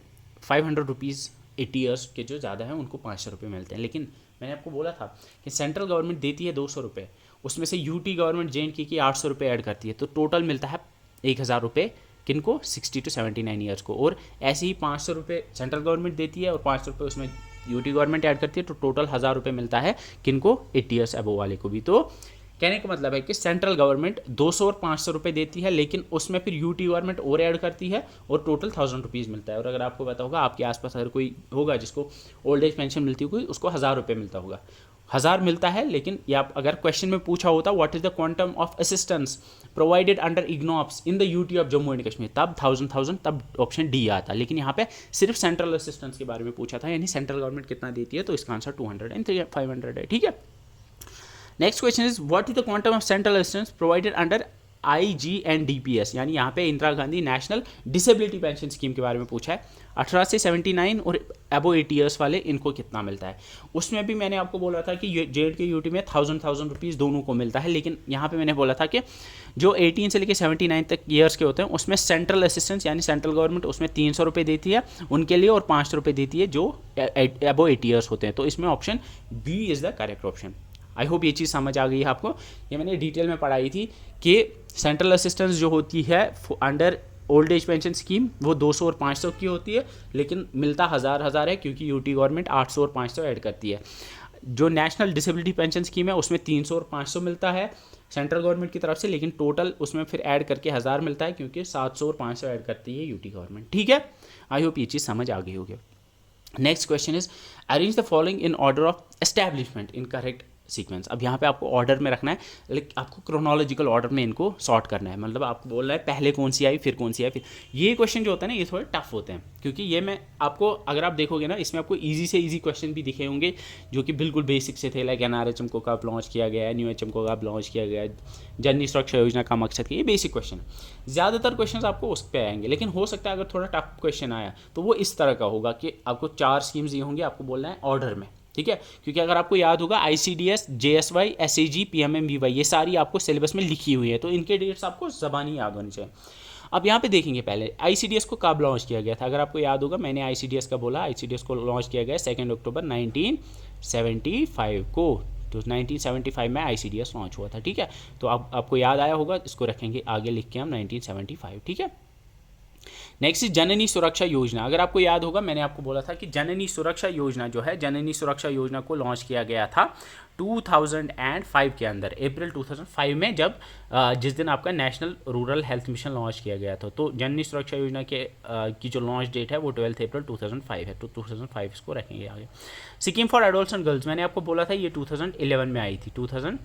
500 rupees 80 years के जो ज़्यादा हैं उनको 500 रुपये मिलते हैं। लेकिन मैंने आपको बोला था कि सेंट्रल गवर्नमेंट देती है 200 रुपये, उसमें से यूटी गवर्नमेंट JNK की 800 रुपये ऐड करती है, तो टोटल मिलता है 1000 रुपये किनको, 60 to 79 ईयर्स को। और ऐसे ही 500 रुपये सेंट्रल गवर्नमेंट देती है और 500 रुपये उसमें यूटी गवर्नमेंट ऐड करती है, तो टोटल 1000 रुपये मिलता है किनको, 80 ईयर्स अबव वाले को भी। तो कहने का मतलब है कि सेंट्रल गवर्नमेंट 200 और 500 रुपये देती है, लेकिन उसमें फिर यूटी गवर्नमेंट और ऐड करती है और टोटल 1000 रुपीज़ मिलता है। और अगर आपको पता होगा, आपके आसपास अगर कोई होगा जिसको ओल्ड एज पेंशन मिलती होगी, उसको 1000 रुपये मिलता होगा, 1000 मिलता है। लेकिन या अगर क्वेश्चन में पूछा होता what is the quantum of assistance provided under IGNOAPS in the UT of Jammu and Kashmir, तब 1000 तब ऑप्शन डी आता। लेकिन यहाँ पे सिर्फ सेंट्रल असिस्टेंस के बारे में पूछा था, यानी सेंट्रल गवर्नमेंट कितना देती है, तो इसका आंसर 200 एंड 500 है, ठीक है। Next question is what is the quantum of central assistance provided under IGNDPS, यानी यहाँ पे Indira Gandhi national disability pension scheme के बारे में पूछा है। 18 से 79 और अबो 80 ईयर्स वाले इनको कितना मिलता है। उसमें भी मैंने आपको बोला था कि JNK यूटी में 1000 रुपीज़ दोनों को मिलता है, लेकिन यहाँ पे मैंने बोला था कि जो 18 से लेकर 79 तक ईयर्स के होते हैं उसमें सेंट्रल असिस्टेंस यानी सेंट्रल गवर्नमेंट उसमें 300 रुपये देती है उनके लिए और 500 रुपये देती है जो अबो 80 ईयर्स होते हैं। तो इसमें option B is the correct option. I hope ये चीज़ समझ आ गई है आपको। ये मैंने डिटेल में पढ़ाई थी कि सेंट्रल असिस्टेंस जो होती है under old age pension scheme वो 200 और 500 की होती है, लेकिन मिलता 1000 है क्योंकि यूटी गवर्नमेंट 800 और 500 ऐड करती है। जो नेशनल डिसेबिलिटी पेंशन स्कीम है उसमें 300 और 500 मिलता है सेंट्रल गवर्नमेंट की तरफ से, लेकिन टोटल उसमें फिर ऐड करके 1000 मिलता है क्योंकि 700 और 500 ऐड करती है यूटी गवर्नमेंट, ठीक है। आई होप ये चीज़ समझ आ गई होगी। Next question is arrange the following in order of establishment in correct sequence. अब यहाँ पे आपको ऑर्डर में रखना है, लेकिन आपको क्रोनोलॉजिकल ऑर्डर में इनको सॉर्ट करना है, मतलब आपको बोलना है पहले कौन सी आई फिर कौन सी आई फिर। ये क्वेश्चन जो होता है ना ये थोड़े टफ होते हैं, क्योंकि ये मैं आपको अगर आप देखोगे ना इसमें आपको इजी से इजी क्वेश्चन भी दिखे होंगे जो कि बिल्कुल बेसिक से थे, लाइक NRHM को कब लॉन्च किया गया है, NUHM को कब लॉन्च किया गया है, जननी सुरक्षा योजना का मकसद क्या, ये बेसिक क्वेश्चन है। ज़्यादातर क्वेश्चन आपको उस पर आएंगे, लेकिन हो सकता है अगर थोड़ा टफ क्वेश्चन आया तो वो इस तरह का होगा कि आपको 4 स्कीम्स ये होंगी, आपको बोलना है ऑर्डर में, ठीक है। क्योंकि अगर आपको याद होगा ICDS, JSY, SAG, PMMVY ये सारी आपको सिलेबस में लिखी हुई है, तो इनके डेट्स आपको ज़बानी याद होनी चाहिए। अब यहाँ पे देखेंगे पहले ICDS को कब लॉन्च किया गया था। अगर आपको याद होगा मैंने ICDS का बोला, ICDS को लॉन्च किया गया 2 अक्टूबर 1975 को, तो 1975 में ICDS लॉन्च हुआ था, ठीक है। तो अब आपको याद आया होगा, इसको रखेंगे आगे लिख के हम 1975, ठीक है। Next is Janani Suraksha Yojana. अगर आपको याद होगा मैंने आपको बोला था कि जननी सुरक्षा योजना जो है, जननी सुरक्षा योजना को लॉन्च किया गया था 2005 के अंदर, अप्रैल 2005 में, जब जिस दिन आपका national rural health mission launch किया गया था। तो जननी सुरक्षा योजना के की जो लॉन्च डेट है वो 12 अप्रैल 2005 है, तो 2005 इसको रखेंगे आगे। Scheme for adults and girls, मैंने आपको बोला था ये 2011 में आई थी,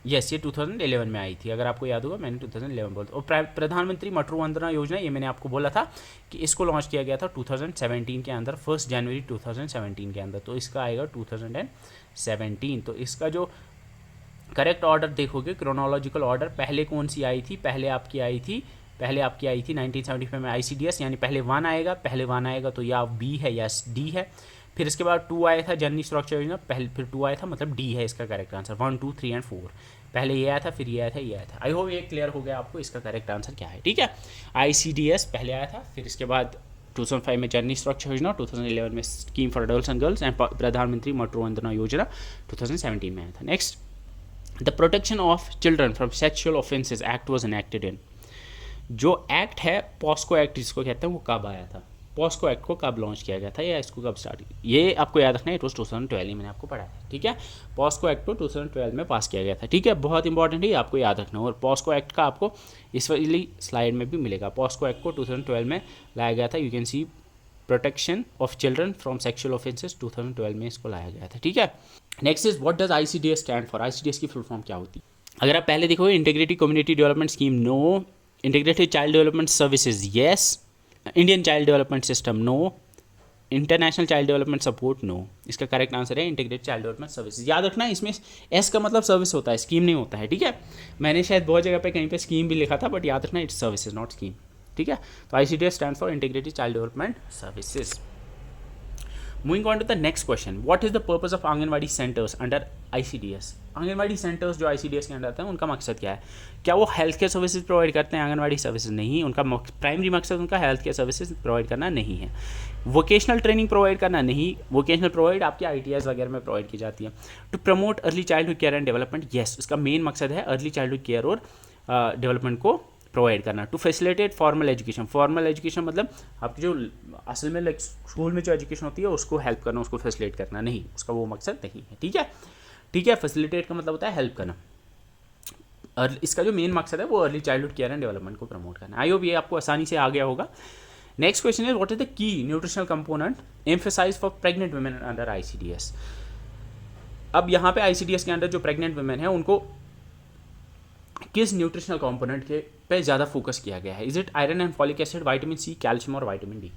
ये 2011 में आई थी, अगर आपको याद होगा मैंने 2011 बोला था। और प्रधानमंत्री मातृवंदना योजना, ये मैंने आपको बोला था कि इसको लॉन्च किया गया था 2017 के अंदर, 1 जनवरी 2017 के अंदर, तो इसका आएगा 2017। तो इसका जो करेक्ट ऑर्डर देखोगे, क्रोनोलॉजिकल ऑर्डर, पहले कौन सी आई थी, पहले आपकी आई थी 1975 में ICDS, यानी पहले 1 आएगा तो या B है या D है। फिर इसके बाद 2 आया था जननी सुरक्षा योजना, फिर 2 आया था, मतलब D है इसका करेक्ट आंसर। 1, 2, 3 एंड 4, पहले ये आया था, फिर ये आया था, ये आया था। आई होप ये क्लियर हो गया आपको इसका करेक्ट आंसर क्या है, ठीक है। ICDS पहले आया था, फिर इसके बाद 2005 में जननी सुरक्षा योजना, 2011 में scheme for adults and girls, and प्रधानमंत्री मातृवंदना योजना 2017 में आया था। Next, the protection of children from sexual offences act was enacted इन, जो एक्ट है पॉस्को एक्ट जिसको कहते हैं, वो कब आया था, पॉस्को एक्ट को कब लॉन्च किया गया था या इसको कब स्टार्ट, ये आपको याद रखना है, इट वॉज 2012 ही मैंने आपको पढ़ाया था, ठीक है। पॉस्को एक्ट को 2012 में पास किया गया था, ठीक है, बहुत इंपॉर्टेंट है, आपको याद रखना। और पॉस्को एक्ट का आपको इस वाली स्लाइड में भी मिलेगा। पॉस्को एक्ट को 2012 में लाया गया था, you can see protection of children from sexual offences, 2012 में इसको लाया गया था, ठीक है। Next is what does ICDS stand for, ICDS की फुल फॉर्म क्या होती है। अगर आप पहले देखोगे, integrated community development scheme, no. Integrated child development services, yes. Indian child development system, no. International child development support, no. इसका करेक्ट आंसर है इंटीग्रेटेड चाइल्ड डेवलपमेंट सर्विसेज। याद रखना इसमें S का मतलब सर्विस होता है, स्कीम नहीं होता है, ठीक है। मैंने शायद बहुत जगह पे कहीं पे स्कीम भी लिखा था, बट याद रखना इट्स सर्विसेज नॉट स्कीम, ठीक है। तो ICDS stand for integrated child development services. Moving on to the next question, what is the purpose of anganwadi centres under ICDS। Anganwadi centres जो ICDS के अंडर आते हैं, उनका मकसद क्या है, क्या वो हेल्थ केयर सर्विसेज प्रोवाइड करते हैं, आंगनवाड़ी सर्विसेज नहीं, उनका प्राइमरी मकसद उनका हेल्थ केयर सर्विसेज प्रोवाइड करना नहीं है। वोकेशनल ट्रेनिंग प्रोवाइड करना नहीं, वोकेशनल प्रोवाइड आपकी ITIs वगैरह में प्रोवाइड की जाती है। To promote early childhood care and development, yes, उसका मेन मकसद है अर्ली चाइल्डहुड केयर और डेवलपमेंट को प्रोवाइड करना। To facilitate formal education, formal education मतलब आपकी जो असल में लाइक स्कूल में जो एजुकेशन होती है उसको हेल्प करना, उसको फैसिलिटेट करना नहीं, उसका वो मकसद नहीं है, ठीक है, ठीक है। फैसिलिटेट का मतलब होता है हेल्प करना, और इसका जो मेन मकसद है वो early childhood care and development को प्रमोट करना। आई होप ये आपको आसानी से आ गया होगा। Next question is what is the key nutritional component emphasise for pregnant women under ICDS। अब यहाँ पे ICDS के अंदर जो प्रेग्नेंट वुमेन है उनको किस न्यूट्रिशनल कंपोनेंट के पे ज़्यादा फोकस किया गया है। Is it iron and folic acid, vitamin C, calcium और विटामिन D।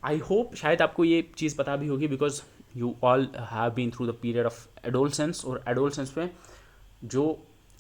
आई होप शायद आपको ये चीज़ पता भी होगी, because you all have been through the period of adolescence, और एडोलसेंस में जो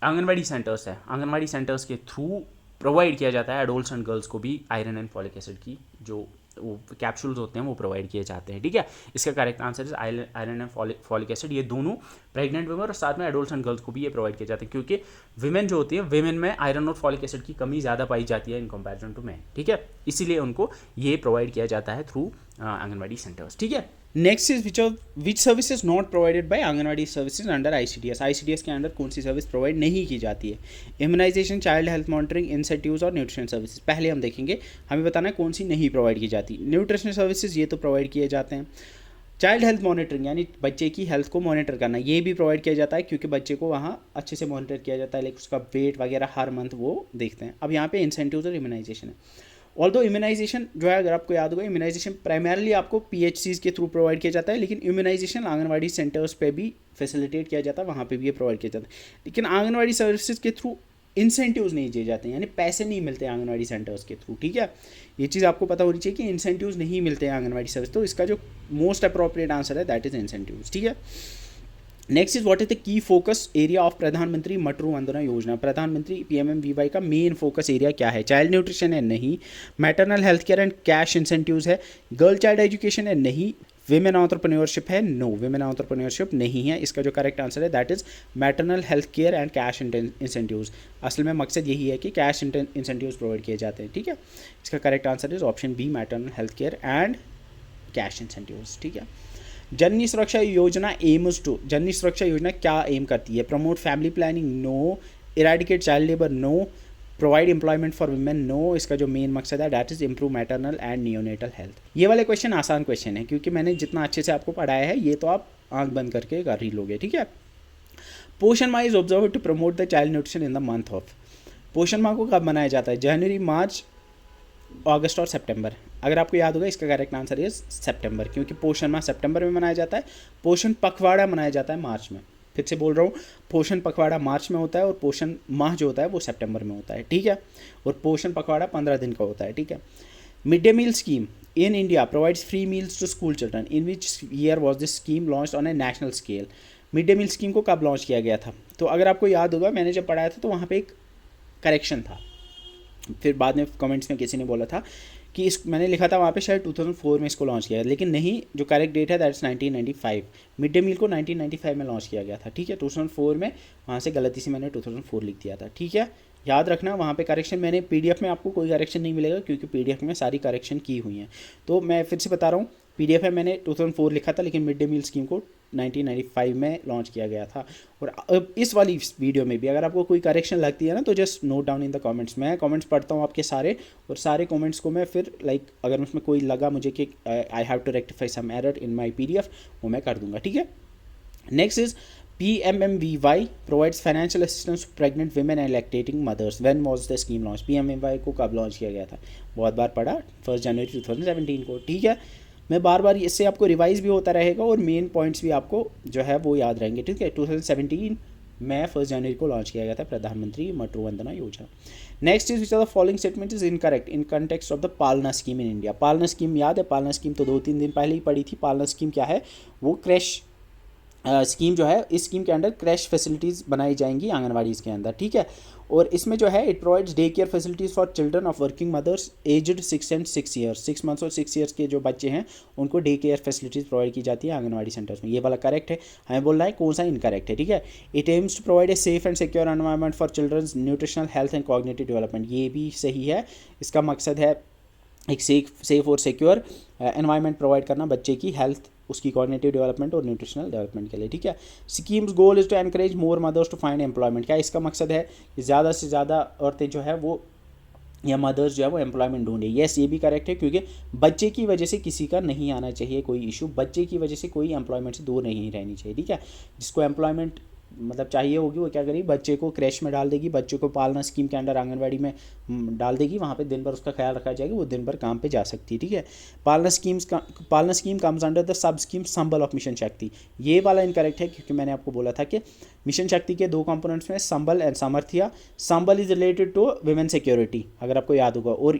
आंगनवाड़ी सेंटर्स है, आंगनवाड़ी सेंटर्स के थ्रू प्रोवाइड किया जाता है एडोल्ट गर्ल्स को भी आयरन एंड फॉलिक एसिड की जो वो कैप्सूल्स होते हैं वो प्रोवाइड किए जाते हैं, ठीक है। इसका correct answer is iron and folic acid. ये दोनों प्रेग्नेंट वुमेन और साथ में एडोल्ट एंड गर्ल्स को भी ये प्रोवाइड किए जाते हैं, क्योंकि विमेन जो होती है, विमेन में आयरन और फॉलिक एसिड की कमी ज़्यादा पाई जाती है इन कंपैरिजन टू मैन, ठीक है, इसीलिए उनको ये प्रोवाइड किया जाता है थ्रू आंगनवाड़ी सेंटर्स, ठीक है। Next is which services not provided bye anganwadi services under ICDS। ICDS के अंदर कौन सी सर्विस प्रोवाइड नहीं की जाती है। Immunisation, child health monitoring, incentives और न्यूट्रिशन सर्विसेज। पहले हम देखेंगे, हमें बताना है कौन सी नहीं प्रोवाइड की जाती। न्यूट्रिशन सर्विसेज ये तो प्रोवाइड किए जाते हैं। चाइल्ड हेल्थ मॉनिटरिंग यानी बच्चे की हेल्थ को मॉनिटर करना, ये भी प्रोवाइड किया जाता है, क्योंकि बच्चे को वहाँ अच्छे से मॉनिटर किया जाता है, लाइक उसका वेट वगैरह हर मंथ वो देखते हैं। अब यहाँ पे इंसेंटिव्स और इम्यूनाइजेशन है। ऑल्दो इम्यूनाइजेशन जो है, अगर आपको याद होगा, इम्यूनाइजेशन प्राइमरली आपको PHCs के थ्रू प्रोवाइड किया जाता है, लेकिन इम्यूनाइजेशन आंगनवाड़ी सेंटर्स पे भी फैसिलिटेट किया जाता है, वहाँ पे भी ये प्रोवाइड किया जाता है। लेकिन आंगनवाड़ी सर्विसेज के थ्रू इंसेंटिव्स नहीं दिए जाते हैं, यानी पैसे नहीं मिलते हैं आंगनवाड़ी सेंटर्स के थ्रू, ठीक है। ये चीज़ आपको पता होनी चाहिए कि इंसेंटिव्स नहीं मिलते हैं आंगनवाड़ी सर्विस, तो इसका जो मोस्ट अप्रोप्रिएट आंसर है दैट इज इंसेंटिव्स, ठीक है। Next is what is the key focus area of प्रधानमंत्री मातृवंदना योजना। प्रधानमंत्री PMMVY का मेन फोकस एरिया क्या है। चाइल्ड न्यूट्रिशन है, नहीं। Maternal health care and cash incentives है। गर्ल चाइल्ड एजुकेशन है, नहीं। विमेन एंटरप्रेन्योरशिप है, नो, विमेन एंटरप्रेन्योरशिप नहीं है। इसका जो करेक्ट आंसर है that is maternal health care and cash incentives. असल में मकसद यही है कि कैश इंसेंटिव्स प्रोवाइड किए जाते हैं, ठीक है। इसका correct answer is option B, maternal health care and cash incentives, ठीक है। जननी सुरक्षा योजना एम्स टू, जननी सुरक्षा योजना क्या एम करती है। Promote family planning, no. Eradicate child labour, no. Provide employment for women, no, इसका जो मेन मकसद है that is improve maternal and neonatal health. ये वाले क्वेश्चन आसान क्वेश्चन है क्योंकि मैंने जितना अच्छे से आपको पढ़ाया है ये तो आप आंख बंद करके कर ही लोगे, ठीक है। Poshan Maah is observe to promote the child nutrition in the month of, Poshan Maah को कब मनाया जाता है? जनवरी, मार्च, अगस्त और सितंबर। अगर आपको याद होगा इसका करेक्ट आंसर इज सितंबर, क्योंकि पोषण माह सितंबर में मनाया जाता है, पोषण पखवाड़ा मनाया जाता है मार्च में। फिर से बोल रहा हूँ, पोषण पखवाड़ा मार्च में होता है और पोषण माह जो होता है वो सितंबर में होता है, ठीक है। और पोषण पखवाड़ा 15 दिन का होता है, ठीक है। Mid day meal scheme in India provides free meals to school children, in which year was this scheme launch on a national scale. Mid day meal scheme को कब लॉन्च किया गया था? तो अगर आपको याद होगा मैंने जब पढ़ाया था तो वहाँ पे एक करेक्शन था, फिर बाद में कमेंट्स में किसी ने बोला था कि इस मैंने लिखा था वहाँ पे शायद 2004 में इसको लॉन्च किया, लेकिन नहीं, जो करेक्ट डेट है दैट्स 1995। मिड डे मील को 1995 में लॉन्च किया गया था, ठीक है। 2004 में वहाँ से गलती से मैंने 2004 लिख दिया था, ठीक है। याद रखना वहाँ पे करेक्शन, मैंने पीडीएफ में आपको कोई करेक्शन नहीं मिलेगा क्योंकि पीडीएफ में सारी करेक्शन की हुई हैं। तो मैं फिर से बता रहा हूँ, पीडीएफ में मैंने 2004 लिखा था लेकिन मिड डे मील स्कीम को 1995 में लॉन्च किया गया था। और अब इस वाली वीडियो में भी अगर आपको कोई करेक्शन लगती है ना तो just note down in the comments. मैं कमेंट्स पढ़ता हूँ आपके सारे, और सारे कमेंट्स को मैं फिर अगर उसमें कोई लगा मुझे कि I have to rectify some error in my PDF, वो मैं कर दूंगा, ठीक है। Next is PMMVY provides financial assistance to pregnant women and lactating mothers. When was the scheme launched? PMMVY को कब लॉन्च किया गया था? बहुत बार पढ़ा, 1 जनवरी 2017 को, ठीक है। मैं बार बार इससे आपको रिवाइज भी होता रहेगा और मेन पॉइंट्स भी आपको जो है वो याद रहेंगे, ठीक है। 2017 में 1 जनवरी को लॉन्च किया गया था प्रधानमंत्री Matru Vandana Yojana. Next is which are the following statement is incorrect in context of the Palna scheme in India. Palna scheme याद है? पालना स्कीम तो 2-3 दिन पहले ही पढ़ी थी। पालना स्कीम क्या है? वो क्रैश स्कीम जो है, इस स्कीम के अंडर क्रैश फैसिलिटीज़ बनाई जाएंगी आंगनवाड़ीज़ के अंदर, ठीक है। और इसमें जो है it provides day care facilities for children of working mothers aged 6 and 6 years, 6 months और 6 ईयर्स के जो बच्चे हैं उनको डे केयर फैसिलिटीज़ प्रोवाइड की जाती है आंगनवाड़ी सेंटर्स में। ये वाला करेक्ट है, हमें बोलना है कौन सा इनकरेक्ट है, ठीक है। It aims to provide a safe and secure environment for children's nutritional health and cognitive development, ये भी सही है। इसका मकसद है एक सेफ और सिक्योर एनवायरनमेंट प्रोवाइड करना बच्चे की हेल्थ, उसकी कॉग्निटिव डेवलपमेंट और न्यूट्रिशनल डेवलपमेंट के लिए, ठीक है। Scheme's goal is to encourage more mothers to find employment, क्या इसका मकसद है कि ज़्यादा से ज़्यादा औरतें जो है वो या मदर्स जो है वो एम्प्लॉयमेंट ढूंढे। येस, ये भी करेक्ट है क्योंकि बच्चे की वजह से किसी का नहीं आना चाहिए कोई इशू, बच्चे की वजह से कोई एम्प्लॉयमेंट से दूर नहीं रहनी चाहिए, ठीक है। जिसको एम्प्लॉयमेंट मतलब चाहिए होगी वो क्या करेगी, बच्चे को क्रैश में डाल देगी, बच्चे को पालना स्कीम के अंडर आंगनवाड़ी में डाल देगी, वहाँ पे दिन भर उसका ख्याल रखा जाएगा, वो दिन भर काम पे जा सकती है, ठीक है। पालना scheme comes under the sub scheme Sambal of mission शक्ति, ये वाला इनकरेक्ट है क्योंकि मैंने आपको बोला था कि मिशन शक्ति के 2 कंपोनेंट्स में Sambal and Samarthya. Sambal is related to women security, अगर आपको याद होगा, और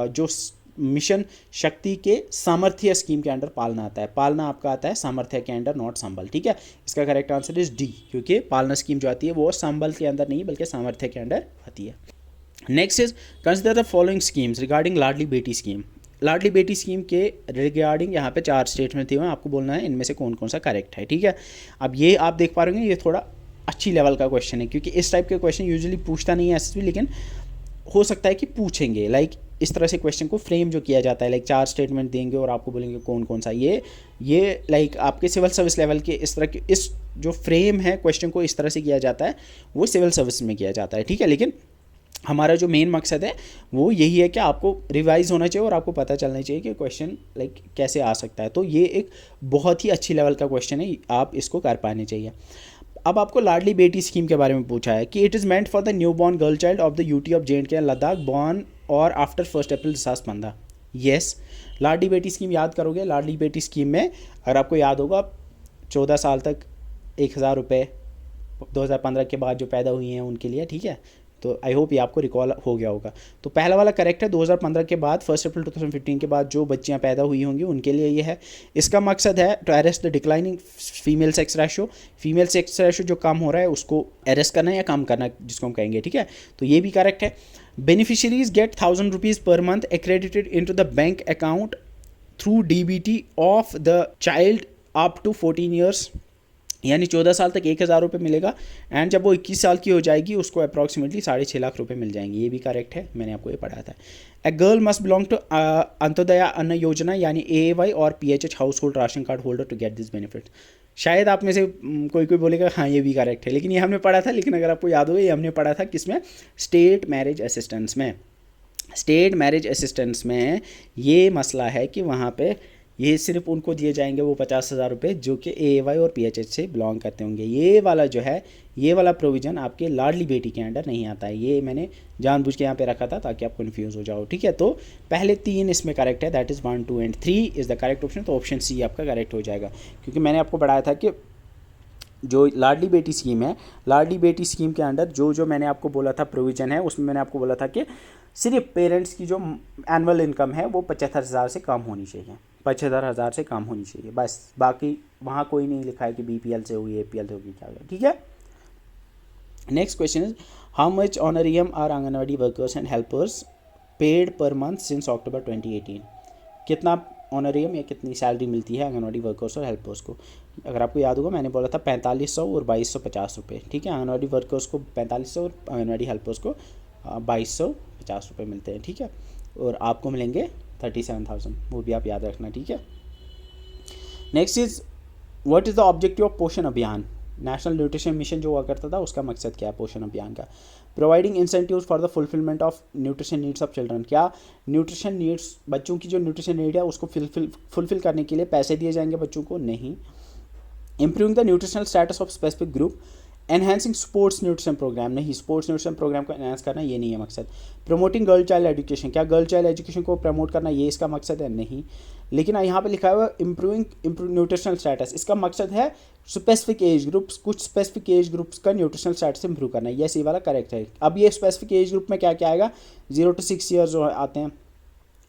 जो मिशन शक्ति के सामर्थ्य स्कीम के अंडर पालना आता है, पालना आपका आता है सामर्थ्य के अंडर, नॉट संबल, ठीक है। इसका करेक्ट आंसर इज डी, क्योंकि पालना स्कीम जो आती है वो संबल के अंदर नहीं बल्कि सामर्थ्य के अंडर आती है। Next is consider the following schemes regarding Ladli Beti scheme. Ladli Beti scheme के रिगार्डिंग यहाँ पे 4 स्टेटमेंट थे, आपको बोलना है इनमें से कौन कौन सा करेक्ट है, ठीक है। अब ये आप देख पा रहे होंगे, ये थोड़ा अच्छी लेवल का क्वेश्चन है क्योंकि इस टाइप के क्वेश्चन यूजुअली पूछता नहीं है एसएसबी, लेकिन हो सकता है कि पूछेंगे। इस तरह से क्वेश्चन को फ्रेम जो किया जाता है 4 स्टेटमेंट देंगे और आपको बोलेंगे कौन कौन सा, ये आपके सिविल सर्विस लेवल के इस तरह के इस जो फ्रेम है क्वेश्चन को इस तरह से किया जाता है वो सिविल सर्विस में किया जाता है, ठीक है। लेकिन हमारा जो मेन मकसद है वो यही है कि आपको रिवाइज होना चाहिए और आपको पता चलना चाहिए कि क्वेश्चन कैसे आ सकता है। तो ये एक बहुत ही अच्छी लेवल का क्वेश्चन है, आप इसको कर पाने चाहिए। अब आपको लाडली बेटी स्कीम के बारे में पूछा है कि it is meant for the new born girl child of the UT of JNK and Ladakh born और आफ्टर 1 अप्रैल 2015। येस, लाडली बेटी स्कीम याद करोगे, लाडली बेटी स्कीम में अगर आपको याद होगा 14 साल तक 1000 रुपये 2015 के बाद जो पैदा हुई हैं उनके लिए, ठीक है। तो आई होप ये आपको रिकॉल हो गया होगा। तो पहला वाला करेक्ट है, 2015 के बाद 1 अप्रैल 2015 के बाद जो बच्चियां पैदा हुई होंगी उनके लिए ये है। इसका मकसद है to arrest the declining female sex ratio, female sex ratio जो कम हो रहा है उसको अरेस्ट करना या कम करना जिसको हम कहेंगे, ठीक है। तो ये भी करेक्ट है। Beneficiaries get 1000 rupees per month accredited into the bank account through DBT of the child up to 14 years, यानी 14 साल तक 1000 रुपये मिलेगा, एंड जब वो 21 साल की हो जाएगी उसको अप्रॉक्सीमेटली 6.5 लाख रुपए मिल जाएंगे। ये भी करेक्ट है, मैंने आपको ये पढ़ाया था। A girl must belong to Antyodaya Anna Yojana यानी AAY और PHH household ration card holder to get this benefit. शायद आप में से कोई कोई बोलेगा हाँ ये भी करेक्ट है, लेकिन ये हमने पढ़ा था, लेकिन अगर आपको याद हो ये हमने पढ़ा था किसमें, स्टेट मैरिज असिस्टेंस में। स्टेट मैरिज असिस्टेंस में ये मसला है कि वहाँ पे ये सिर्फ उनको दिए जाएंगे वो 50,000 रुपये जो कि AAY और PHH से बिलोंग करते होंगे। ये वाला जो है, ये वाला प्रोविज़न आपके लाडली बेटी के अंडर नहीं आता है। ये मैंने जानबूझ के यहाँ पे रखा था ताकि आप कंफ्यूज हो जाओ, ठीक है। तो पहले 3 इसमें करेक्ट है, that is 1, 2 and 3 is the correct option. तो ऑप्शन सी आपका करेक्ट हो जाएगा, क्योंकि मैंने आपको बताया था कि जो लाडली बेटी स्कीम है, लाडली बेटी स्कीम के अंडर जो मैंने आपको बोला था प्रोविज़न है, उसमें मैंने आपको बोला था कि सिर्फ पेरेंट्स की जो एनुअल इनकम है वो 75,000 से कम होनी चाहिए, 75,000 से कम होनी चाहिए बस। बाकी वहाँ कोई नहीं लिखा है कि BPL से हुई, APL से होगी, क्या होगा, ठीक है। Next question is how much honorarium are Anganwadi workers and helpers paid per month since October 2018। कितना ऑनरियम या कितनी सैलरी मिलती है आंगनवाड़ी वर्कर्स और हेल्पर्स को। अगर आपको याद होगा मैंने बोला था 4500 और 2250 रुपये, ठीक है। आंगनवाड़ी वर्कर्स को 4500 और आंगनवाड़ी हेल्पर्स को 2250 रुपये मिलते हैं, ठीक है। और आपको मिलेंगे 37,000, वो भी आप याद रखना, ठीक है। Next is what is the objective of पोषण अभियान। नेशनल न्यूट्रिशन मिशन जो हुआ करता था उसका मकसद क्या है पोषण अभियान का। Providing incentives for the fulfilment of nutrition needs of children. क्या न्यूट्रिशन नीड्स, बच्चों की जो न्यूट्रिशन नीड है उसको फुलफिल करने के लिए पैसे दिए जाएंगे बच्चों को, नहीं। Improving the nutritional status of specific group. Enhancing sports nutrition programme, नहीं, स्पोर्ट्स न्यूट्रिशन प्रोग्राम को एनहेंस करना ये नहीं है मकसद। प्रमोटिंग गर्ल चाइल्ड एजुकेशन, क्या गर्ल चाइल्ड एजुकेशन को प्रमोट करना ये इसका मकसद है, नहीं। लेकिन यहाँ पे लिखा हुआ इम्प्रूविंग न्यूट्रिशनल स्टेटस, इसका मकसद है स्पेसिफिक एज ग्रुप्स, कुछ स्पेसिफिक एज ग्रुप्स का न्यूट्रिशनल स्टेटस इंप्रूव करना, यस ये वाला करेक्ट है। अब ये स्पेसिफिक एज ग्रुप में क्या क्या आएगा, 0 to 6 ईयर्स जो आते हैं,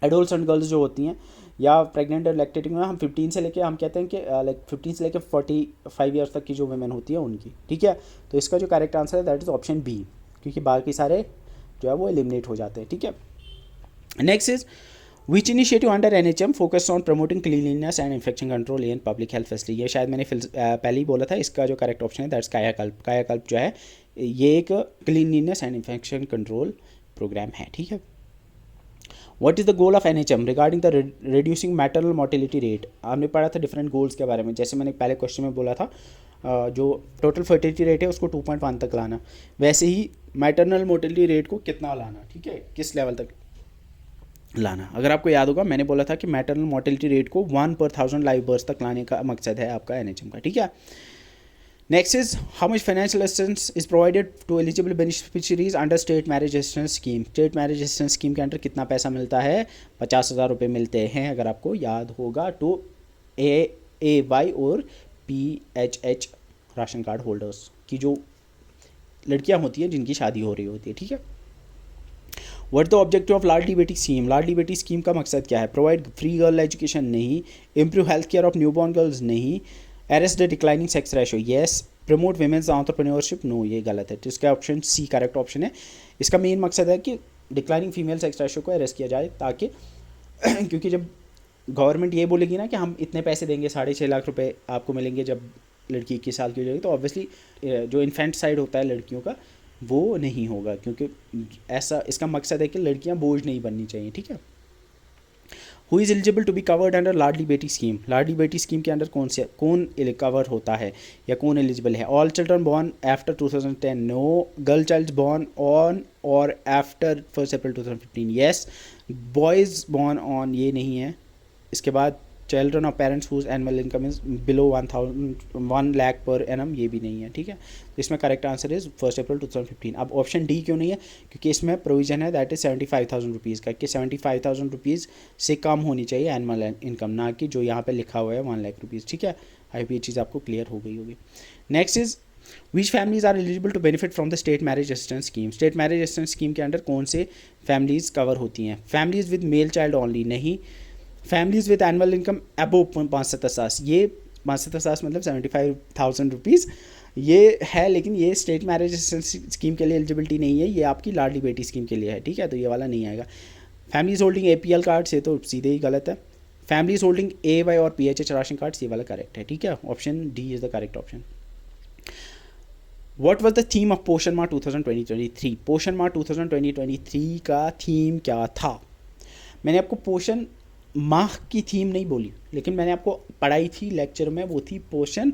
एडल्ट्स एंड गर्ल्स जो होती हैं, या प्रेग्नेंट और लैक्टेटिंग में हम 15 से लेके, हम कहते हैं कि लाइक 15 से लेके 45 ईयर्स तक की जो वुमेन होती है उनकी, ठीक है। तो इसका जो करेक्ट आंसर है दैट इज़ ऑप्शन बी, क्योंकि बाकी सारे जो है वो एलिमिनेट हो जाते हैं, ठीक है। Next is which initiative under NHM focus on promoting cleanliness and infection control in public health facility. ये शायद मैंने पहले ही बोला था, इसका जो करेक्ट ऑप्शन है दैट्स कायाकल्प। कायाकल्प जो है ये एक cleanliness and infection control programme है, ठीक है। What is the goal of NHM regarding the reducing maternal mortality rate. हमने पढ़ा था डिफरेंट गोल्स के बारे में, जैसे मैंने पहले क्वेश्चन में बोला था जो टोटल फर्टिलिटी रेट है उसको 2.1 तक लाना, वैसे ही मैटरनल मोर्टेलिटी रेट को कितना लाना, ठीक है, किस लेवल तक लाना। अगर आपको याद होगा मैंने बोला था कि मैटरनल मोर्टेलिटी रेट को 1 per 1000 लाइव बर्थ तक लाने का मकसद है आपका NHM का, ठीक है। Next is how much financial assistance is provided to eligible beneficiaries under state marriage assistance scheme. State marriage assistance scheme के अंडर कितना पैसा मिलता है, 50,000 रुपये मिलते हैं, अगर आपको याद होगा, टू AAY और PHH राशन कार्ड होल्डर्स की जो लड़कियां होती हैं जिनकी शादी हो रही होती है, ठीक है। What the objective of Ladli Beti scheme. Ladli Beti scheme का मकसद क्या है, प्रोवाइड फ्री गर्ल एजुकेशन, नहीं। Improve health care of newborn girls, नहीं। Arrest the declining sex ratio, yes. Promote women's entrepreneurship, no, ये गलत है। तो इसका ऑप्शन सी करेक्ट ऑप्शन है। इसका मेन मकसद है कि डिक्लाइनिंग फीमेल सेक्स रेशो को अरेस्ट किया जाए, ताकि क्योंकि जब गवर्नमेंट ये बोलेगी ना कि हम इतने पैसे देंगे, 6.5 लाख रुपए आपको मिलेंगे जब लड़की 21 साल की हो जाएगी, तो ऑब्वियसली जो इन्फेंट साइड होता है लड़कियों का वो नहीं होगा, क्योंकि ऐसा इसका मकसद है कि लड़कियां बोझ नहीं बननी चाहिए, ठीक है। Who is eligible to be covered under Ladli Beti scheme. Ladli Beti scheme के अंडर कौन कवर होता है या कौन एलिजिबल है। All children born after 2010, no. Girl child born on और after 1 April 2015, yes. Boys born on, ये नहीं है। इसके बाद children of parents whose annual income is below 1 lakh per annum, ये भी नहीं है, ठीक है। तो इसमें करेक्ट आंसर इज 1 अप्रैल 2015। अब ऑप्शन डी क्यों नहीं है, क्योंकि इसमें प्रोविजन है दैट इज 75,000 रुपीज़ का, कि 75,000 रुपीज़ से कम होनी चाहिए एनुअल इनकम, ना कि जो यहाँ पे लिखा हुआ है 1 लाख रुपीज़, ठीक है। आई ये चीज़ आपको क्लियर हो गई होगी। Next is which families are eligible to benefit from the state marriage assistance scheme. State marriage assistance scheme के अंडर कौन से फैमिलीज़ कवर होती हैं। Families with male child only, नहीं। Families with annual income above 5,700, ये 5,700 मतलब 75,000 रुपीज़ ये है, लेकिन ये स्टेट मैरिज असिस्टेंस स्कीम के लिए एलिजिबिलिटी नहीं है, ये आपकी लाडली बेटी स्कीम के लिए है, ठीक है। तो ये वाला नहीं आएगा। फैमिलीज होल्डिंग APL कार्ड से तो सीधे ही गलत है। फैमिलीज होल्डिंग AY और PHH राशन कार्ड, ये वाला करेक्ट है, ठीक है। Option D is the correct option. What was the theme of Poshan माह 2023। पोषण माह 2023 का थीम क्या था। मैंने आपको पोषण माह की थीम नहीं बोली, लेकिन मैंने आपको पढ़ाई थी लेक्चर में, वो थी पोषण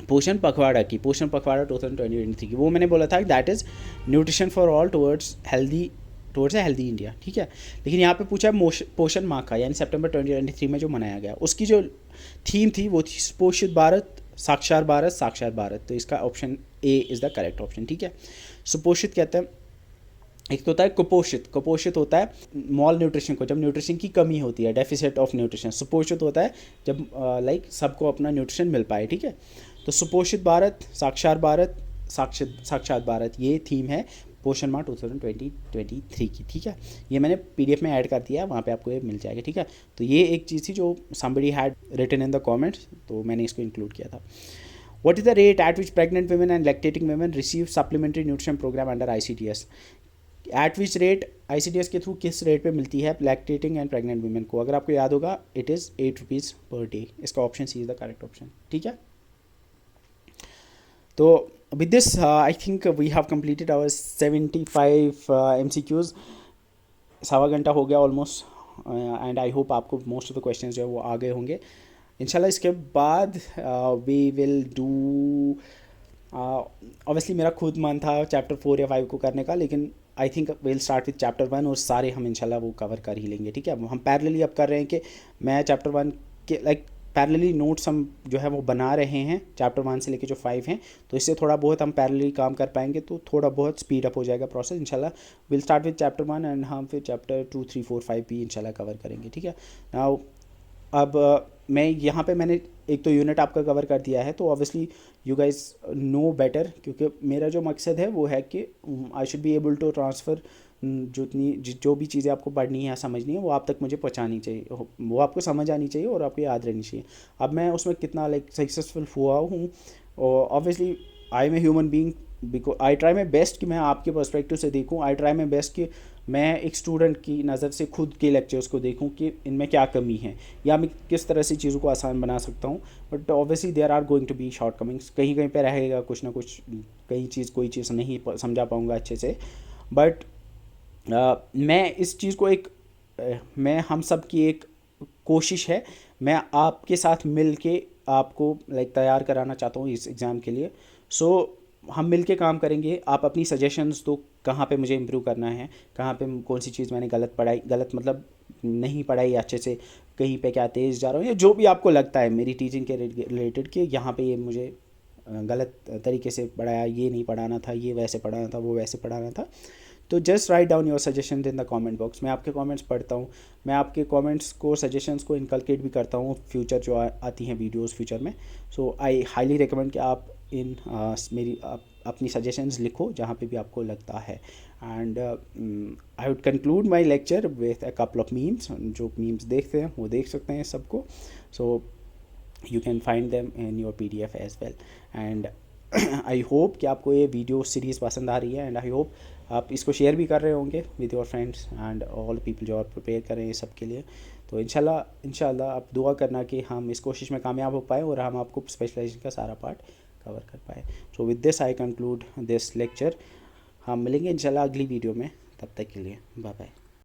पोषण पखवाड़ा 2023 की, वो मैंने बोला था that is nutrition for all towards a healthy India, ठीक है। लेकिन यहाँ पे पूछा पोषण माह का, यानी सितंबर 2023 में जो मनाया गया, उसकी जो थीम थी वो थी सुपोषित भारत, साक्षर भारत। तो इसका option A is the correct option, ठीक है। सुपोषित कहते हैं, एक तो होता है कुपोषित होता है मॉल न्यूट्रिशन को, जब न्यूट्रिशन की कमी होती है, डेफिसिट ऑफ न्यूट्रिशन। सुपोषित होता है जब लाइक सबको अपना न्यूट्रिशन मिल पाए, ठीक है। तो सुपोषित भारत, साक्षात भारत, ये थीम है पोषण माह 2023 की, ठीक है। ये मैंने PDF में ऐड कर दिया है, वहाँ पे आपको ये मिल जाएगा, ठीक है। तो ये एक चीज़ थी जो somebody had written in the comments, तो मैंने इसको इंक्लूड किया था। What is the rate at which pregnant women and lactating women receive supplementary nutrition program under ICDS? Eight which rate ICDS के थ्रू किस रेट पे मिलती है लैक्टेटिंग एंड प्रेग्नेंट वुमेन को? अगर आपको याद होगा, it is 8 rupees per day. इसका option C is the correct option, ठीक है। तो with this I think we have completed our 75 MCQs। सवा घंटा हो गया ऑलमोस्ट, एंड आई होप आपको मोस्ट ऑफ द क्वेश्चंस जो है वो आ गए होंगे। इंशाल्लाह इसके बाद वी विल डू, ऑब्वियसली मेरा खुद मन था चैप्टर 4 या 5 को करने का, लेकिन I think will start with chapter 1 और सारे हम इंशाल्लाह वो कवर कर ही लेंगे, ठीक है। हम पैरेलली अब कर रहे हैं कि मैं चैप्टर 1 के लाइक पैरेलली नोट्स हम जो है वो बना रहे हैं चैप्टर 1 से लेके जो 5 हैं, तो इससे थोड़ा बहुत हम पैरेलली काम कर पाएंगे, तो थोड़ा बहुत स्पीड अप हो जाएगा प्रोसेस इंशाल्लाह। Will start with chapter 1 and हम फिर चैप्टर 2, 3, 4, 5 भी इंशाल्लाह कवर करेंगे, ठीक है। नाउ अब मैं यहाँ पे मैंने एक तो यूनिट आपका कवर कर दिया है, तो obviously you guys know better, क्योंकि मेरा जो मकसद है वो है कि I should be able to transfer जो भी चीज़ें आपको पढ़नी है या समझनी है वो आप तक मुझे पहुँचानी चाहिए, वो आपको समझ आनी चाहिए और आपको याद रहनी चाहिए। अब मैं उसमें कितना लाइक सक्सेसफुल हुआ हूँ, और obviously I am a human being, because I try my best कि मैं आपके पर्सपेक्टिव से देखूँ। आई ट्राई माई बेस्ट कि मैं एक स्टूडेंट की नज़र से खुद के लेक्चर्स को देखूं कि इनमें क्या कमी है या मैं किस तरह से चीज़ों को आसान बना सकता हूं। But obviously there are going to be shortcomings, कहीं कहीं पे रहेगा कुछ ना कुछ, कोई चीज़ नहीं समझा पाऊंगा अच्छे से। बट मैं इस चीज़ को मैं हम सब की एक कोशिश है, मैं आपके साथ मिल के आपको लाइक तैयार कराना चाहता हूँ इस एग्ज़ाम के लिए। सो हम मिल के काम करेंगे, आप अपनी सजेशंस दो कहाँ पे मुझे इम्प्रूव करना है, कहाँ पे कौन सी चीज़ मैंने गलत मतलब नहीं पढ़ाई अच्छे से, कहीं पे क्या तेज़ जा रहा हूँ, या जो भी आपको लगता है मेरी टीचिंग के रिलेटेड कि यहाँ पे ये मुझे गलत तरीके से पढ़ाया, ये नहीं पढ़ाना था, ये वैसे पढ़ाना था, वो वैसे पढ़ाना था। तो just write down your suggestion in the comment box. मैं आपके कमेंट्स पढ़ता हूँ, मैं आपके कमेंट्स को, सजेशंस को इनकलकेट भी करता हूँ फ्यूचर जो आती हैं वीडियोस फ्यूचर में। सो आई हाईली रिकमेंड कि आप अपनी सजेशंस लिखो जहाँ पे भी आपको लगता है। And I would conclude my lecture with a couple of memes. जो मीम्स देखते हैं वो देख सकते हैं सबको, so you can find them in your PDF as well. And I hope कि आपको ये वीडियो सीरीज़ पसंद आ रही है, एंड आई होप आप इसको शेयर भी कर रहे होंगे with your friends and all people जो आप प्रिपेयर कर रहे हैं सब के लिए। तो इंशाल्लाह आप दुआ करना कि हम इस कोशिश में कामयाब हो पाएँ और हम आपको स्पेशलाइजेशन का सारा पार्ट कवर कर पाए। So with this I conclude this lecture. हम मिलेंगे इंशाल्लाह अगली वीडियो में, तब तक के लिए बाय बाय।